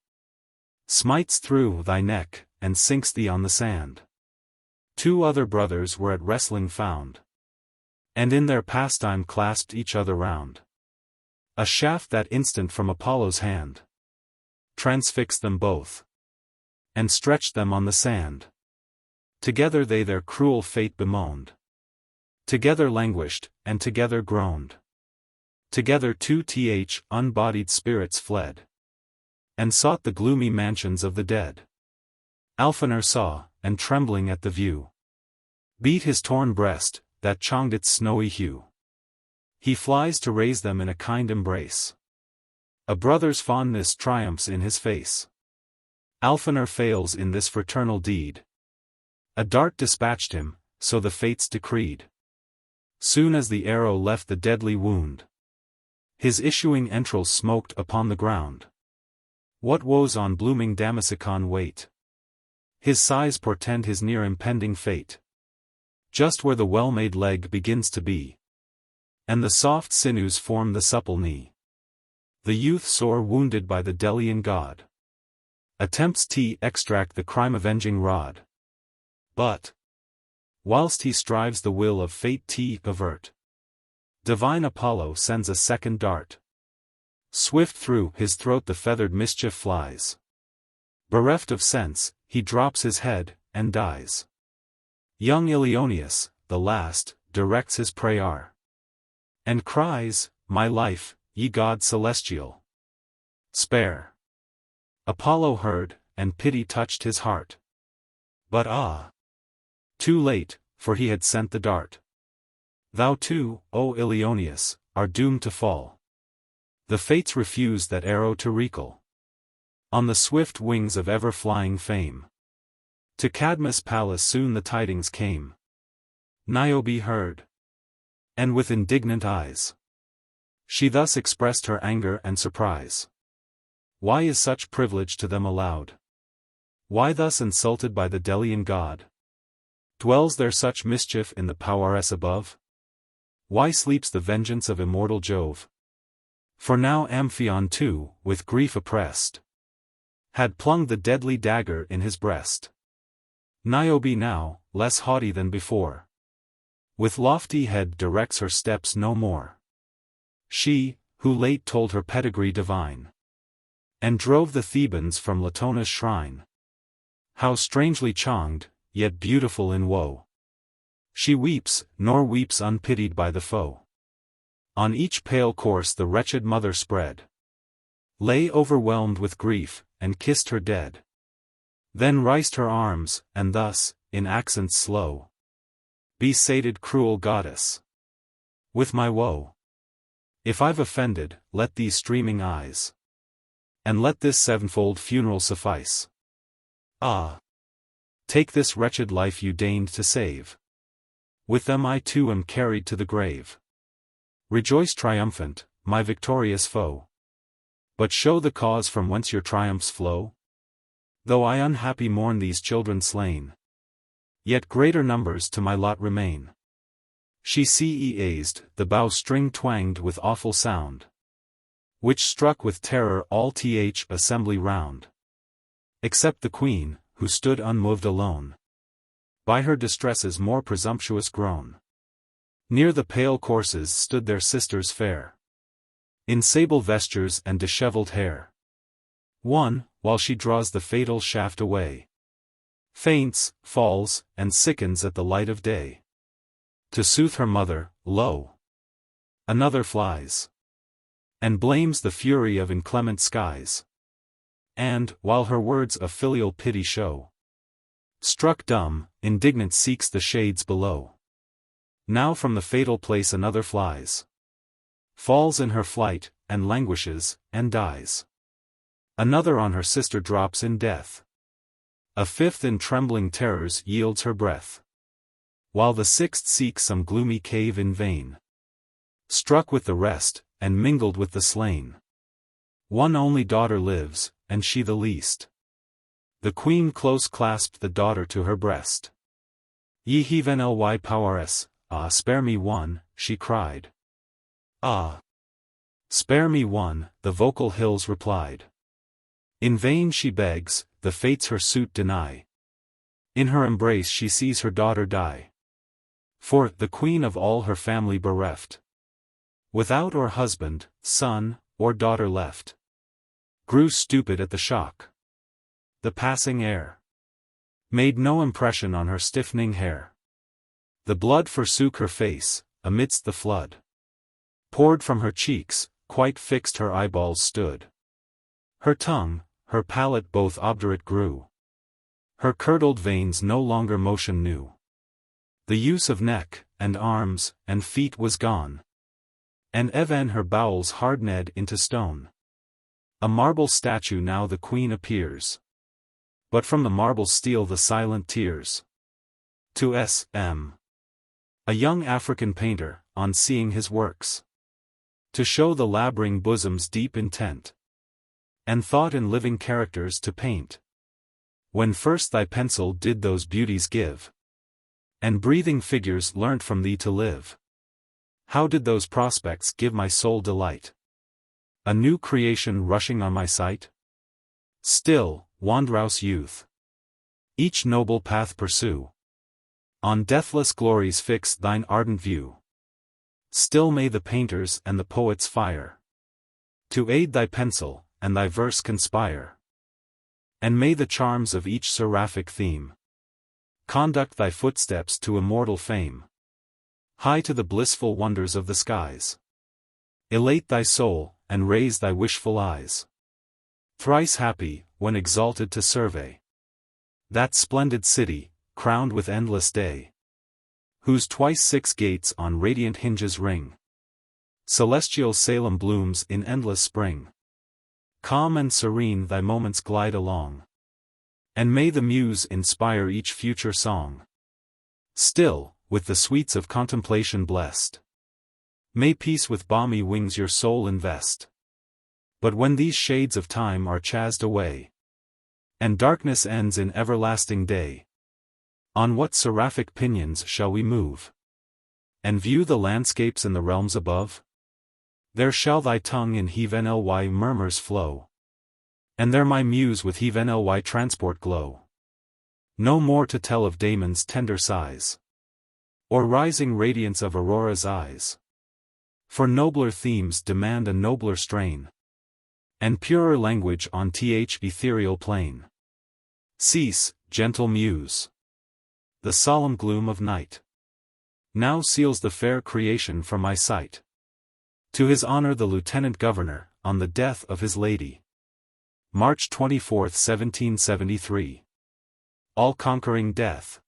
Smites through thy neck, and sinks thee on the sand. Two other brothers were at wrestling found. And in their pastime clasped each other round. A shaft that instant from Apollo's hand. Transfixed them both. And stretched them on the sand. Together they their cruel fate bemoaned. Together languished, and together groaned. Together two unbodied spirits fled. And sought the gloomy mansions of the dead. Alphenor saw, and trembling at the view. Beat his torn breast, that chonged its snowy hue. He flies to raise them in a kind embrace. A brother's fondness triumphs in his face. Alphenor fails in this fraternal deed. A dart dispatched him, so the fates decreed. Soon as the arrow left the deadly wound. His issuing entrails smoked upon the ground. What woes on blooming Damasicon wait? His sighs portend his near impending fate. Just where the well-made leg begins to be. And the soft sinews form the supple knee. The youth sore wounded by the Delian god. Attempts to extract the crime-avenging rod. But, whilst he strives the will of fate to avert, divine Apollo sends a second dart. Swift through his throat the feathered mischief flies. Bereft of sense, he drops his head, and dies. Young Ilioneus, the last, directs his prayer. And cries, my life, ye gods celestial. Spare. Apollo heard, and pity touched his heart. But ah! Too late, for he had sent the dart. Thou too, O Ilioneus, are doomed to fall. The fates refuse that arrow to recall. On the swift wings of ever-flying fame. To Cadmus' palace soon the tidings came. Niobe heard. And with indignant eyes She thus expressed her anger and surprise. Why is such privilege to them allowed? Why thus insulted by the Delian god? Dwells there such mischief in the powers above? Why sleeps the vengeance of immortal Jove? For now Amphion too, with grief oppressed, had plunged the deadly dagger in his breast. Niobe now, less haughty than before, with lofty head directs her steps no more. She, who late told her pedigree divine, and drove the Thebans from Latona's shrine. How strangely changed, yet beautiful in woe. She weeps, nor weeps unpitied by the foe. On each pale corse the wretched mother spread, lay overwhelmed with grief, and kissed her dead. Then raised her arms, and thus, in accents slow, be sated cruel goddess, with my woe. If I've offended, let these streaming eyes, and let this sevenfold funeral suffice. Ah! Take this wretched life you deigned to save. With them I too am carried to the grave. Rejoice triumphant, my victorious foe. But show the cause from whence your triumphs flow. Though I unhappy mourn these children slain, yet greater numbers to my lot remain. She ceased, the bow-string twanged with awful sound, which struck with terror all assembly round, except the queen, who stood unmoved alone, by her distresses more presumptuous grown. Near the pale corses stood their sisters fair, in sable vestures and dishevelled hair. One, while she draws the fatal shaft away, faints, falls, and sickens at the light of day. To soothe her mother, lo! Another flies, and blames the fury of inclement skies. And, while her words of filial pity show, struck dumb, indignant seeks the shades below. Now from the fatal place another flies, falls in her flight, and languishes, and dies. Another on her sister drops in death. A fifth in trembling terrors yields her breath, while the sixth seeks some gloomy cave in vain. Struck with the rest, and mingled with the slain. One only daughter lives, and she the least. The queen close clasped the daughter to her breast. Ye heathen ly powers, ah, spare me one, she cried. Ah! Spare me one, the vocal hills replied. In vain she begs, the fates her suit deny. In her embrace she sees her daughter die. For, the queen of all her family bereft, without or husband, son, or daughter left, grew stupid at the shock. The passing air made no impression on her stiffening hair. The blood forsook her face, amidst the flood, poured from her cheeks, quite fixed her eyeballs stood. Her tongue, her palate both obdurate grew. Her curdled veins no longer motion knew. The use of neck, and arms, and feet was gone. And even her bowels hardened into stone. A marble statue now the queen appears. But from the marble steal the silent tears. To S.M. a young African painter, on seeing his works, to show the labouring bosom's deep intent, and thought in living characters to paint. When first thy pencil did those beauties give, and breathing figures learnt from thee to live, how did those prospects give my soul delight? A new creation rushing on my sight? Still, wondrous youth, each noble path pursue. On deathless glories fix thine ardent view. Still may the painter's and the poet's fire to aid thy pencil, and thy verse conspire. And may the charms of each seraphic theme conduct thy footsteps to immortal fame. High to the blissful wonders of the skies elate thy soul, and raise thy wishful eyes. Thrice happy, when exalted to survey that splendid city, crowned with endless day, whose twice 6 gates on radiant hinges ring. Celestial Salem blooms in endless spring. Calm and serene thy moments glide along, and may the muse inspire each future song. Still, with the sweets of contemplation blessed, May peace with balmy wings your soul invest. But when these shades of time are chased away, and darkness ends in everlasting day, on what seraphic pinions shall we move, and view the landscapes in the realms above? There shall thy tongue in heaven-ly murmurs flow, and there my muse with heaven-ly transport glow. No more to tell of Damon's tender sighs, or rising radiance of Aurora's eyes. For nobler themes demand a nobler strain, and purer language on th ethereal plane. Cease, gentle muse. The solemn gloom of night now seals the fair creation from my sight. To his honor the Lieutenant Governor, on the death of his lady. March 24, 1773. All-conquering death,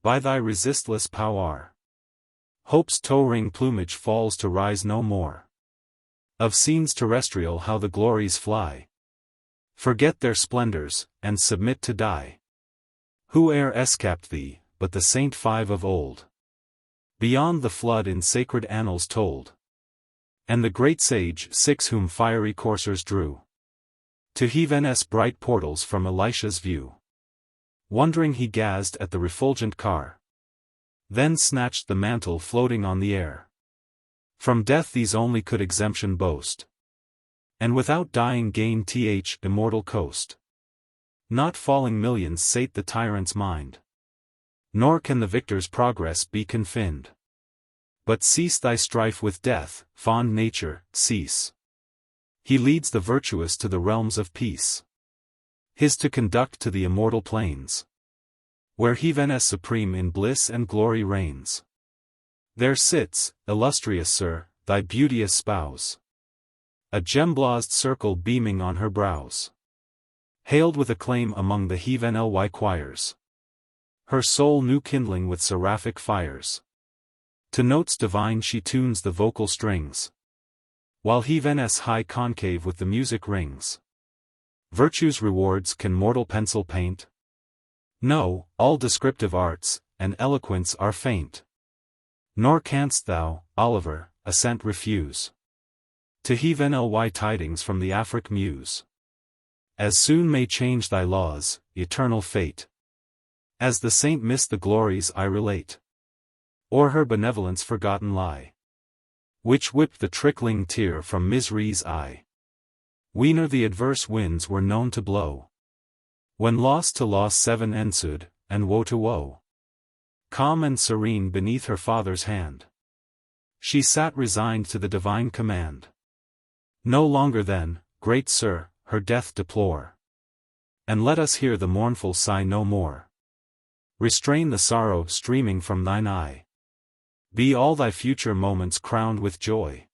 by thy resistless power, hope's towering plumage falls to rise no more. Of scenes terrestrial how the glories fly, forget their splendors, and submit to die. Who e'er escaped thee, but the Saint Five of old, beyond the flood in sacred annals told? And the great sage Six whom fiery coursers drew to heaven's bright portals from Elisha's view. Wondering he gazed at the refulgent car, then snatched the mantle floating on the air. From death these only could exemption boast, and without dying gain th immortal coast. Not falling millions sate the tyrant's mind, nor can the victor's progress be confined. But cease thy strife with death, fond nature, cease. He leads the virtuous to the realms of peace. His to conduct to the immortal plains, where heaven supreme in bliss and glory reigns. There sits, illustrious sir, thy beauteous spouse, a gem-blazed circle beaming on her brows, hailed with acclaim among the heaven-ly choirs, her soul new kindling with seraphic fires. To notes divine she tunes the vocal strings, while heaven's high concave with the music rings. Virtue's rewards can mortal pencil paint? No, all descriptive arts, and eloquence are faint. Nor canst thou, Oliver, assent refuse to heaven-ly tidings from the Afric muse. As soon may change thy laws, eternal fate, as the saint missed the glories I relate, or her benevolence forgotten lie, which whipped the trickling tear from misery's eye. Whene'er the adverse winds were known to blow, when loss to loss seven ensued, and woe to woe. Calm and serene beneath her father's hand, she sat resigned to the divine command. No longer then, great sir, her death deplore, and let us hear the mournful sigh no more. Restrain the sorrow streaming from thine eye. Be all thy future moments crowned with joy.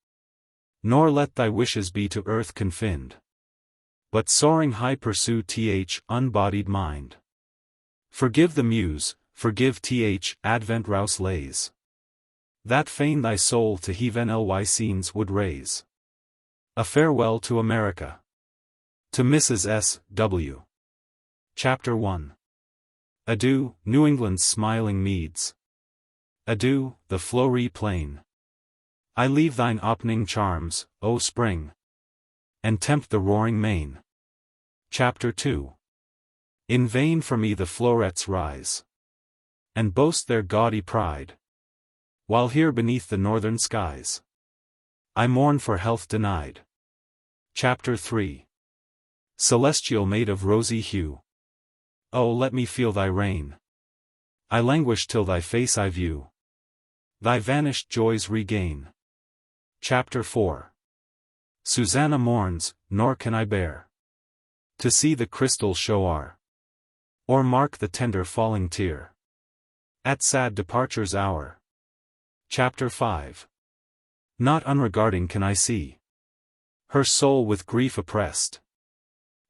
Nor let thy wishes be to earth confined, but soaring high pursue th unbodied mind. Forgive the muse, forgive th advent rouse lays, that fain thy soul to heaven-ly scenes would raise. A farewell to America. To Mrs. S. W. Chapter 1. Adieu, New England's smiling meads. Adieu, the flowery plain. I leave thine opening charms, O spring, and tempt the roaring main. Chapter 2. In vain for me the florets rise, and boast their gaudy pride, while here beneath the northern skies I mourn for health denied. Chapter 3. Celestial maid of rosy hue, oh let me feel thy reign. I languish till thy face I view, thy vanished joys regain. Chapter 4. Susanna mourns, nor can I bear to see the crystal shower, or mark the tender falling tear at sad departure's hour. Chapter 5. Not unregarding can I see her soul with grief oppressed,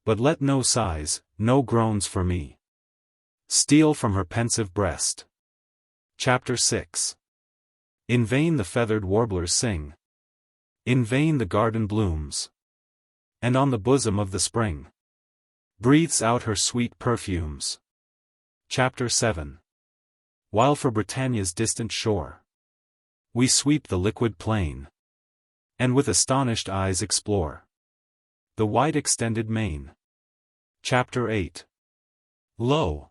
but let no sighs, no groans for me steal from her pensive breast. Chapter 6. In vain the feathered warblers sing, in vain the garden blooms, and on the bosom of the spring breathes out her sweet perfumes. Chapter 7. While for Britannia's distant shore We sweep the liquid plain, and with astonished eyes explore the wide extended main. Chapter 8. Lo!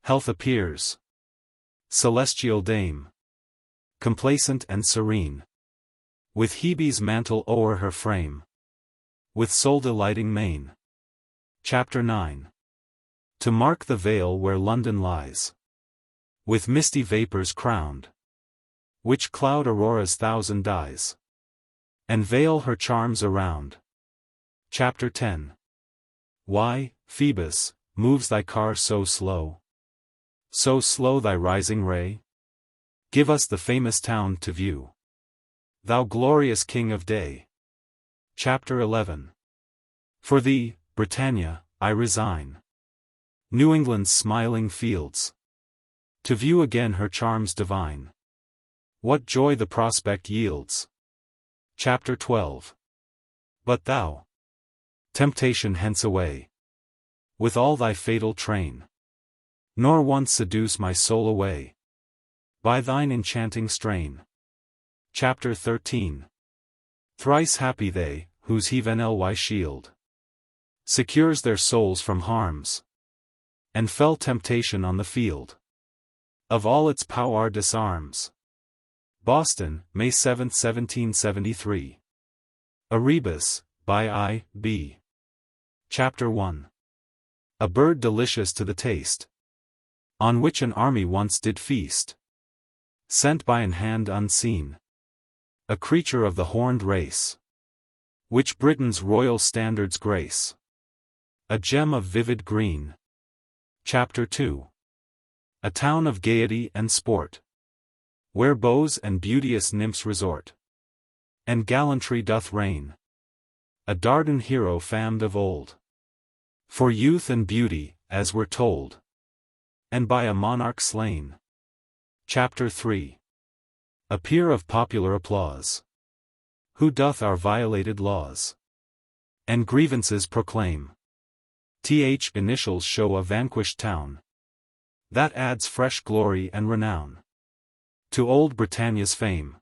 Health appears. Celestial dame, complacent and serene, with Hebe's mantle o'er her frame, with soul-delighting mane. Chapter 9. To mark the vale where London lies, with misty vapors crowned, which cloud Aurora's thousand dyes, and veil her charms around. Chapter 10. Why, Phoebus, moves thy car so slow? So slow thy rising ray? Give us the famous town to view, thou glorious king of day. Chapter 11. For thee, Britannia, I resign New England's smiling fields, to view again her charms divine. What joy the prospect yields! Chapter 12. But thou, temptation hence away, with all thy fatal train, nor once seduce my soul away by thine enchanting strain. Chapter 13. Thrice happy they, whose heavenly shield secures their souls from harms, and fell temptation on the field of all its power disarms. Boston, May 7, 1773. A Rebus, by I. B. Chapter 1. A bird delicious to the taste, on which an army once did feast, sent by an hand unseen, a creature of the horned race, which Britain's royal standards grace, a gem of vivid green. Chapter 2. A town of gaiety and sport, where beaux and beauteous nymphs resort, and gallantry doth reign, a Dardan hero famed of old, for youth and beauty, as we're told, and by a monarch slain. Chapter 3. A peer of popular applause, who doth our violated laws and grievances proclaim. Th initials show a vanquished town, that adds fresh glory and renown to old Britannia's fame.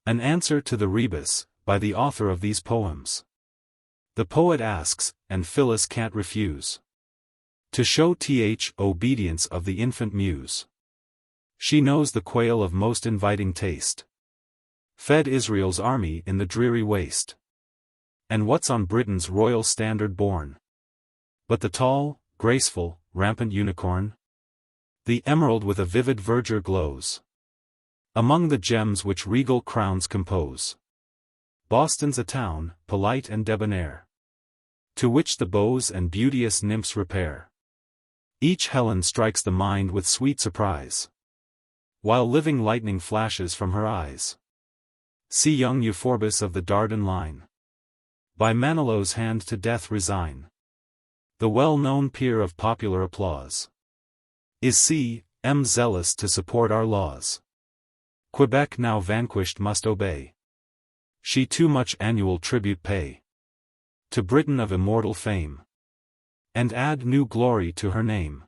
An answer to the rebus, by the author of these poems. The poet asks, and Phillis can't refuse, to show obedience of the infant muse. She knows the quail of most inviting taste, fed Israel's army in the dreary waste. And what's on Britain's royal standard borne but the tall, graceful, rampant unicorn? The emerald with a vivid verdure glows among the gems which regal crowns compose. Boston's a town, polite and debonair, to which the beaux and beauteous nymphs repair. Each Helen strikes the mind with sweet surprise, while living lightning flashes from her eyes. See young Euphorbus of the Dardan line, by Manilo's hand to death resign. The well-known peer of popular applause is C.M. zealous to support our laws. Quebec now vanquished must obey. She too much annual tribute pay to Britain of immortal fame, and add new glory to her name.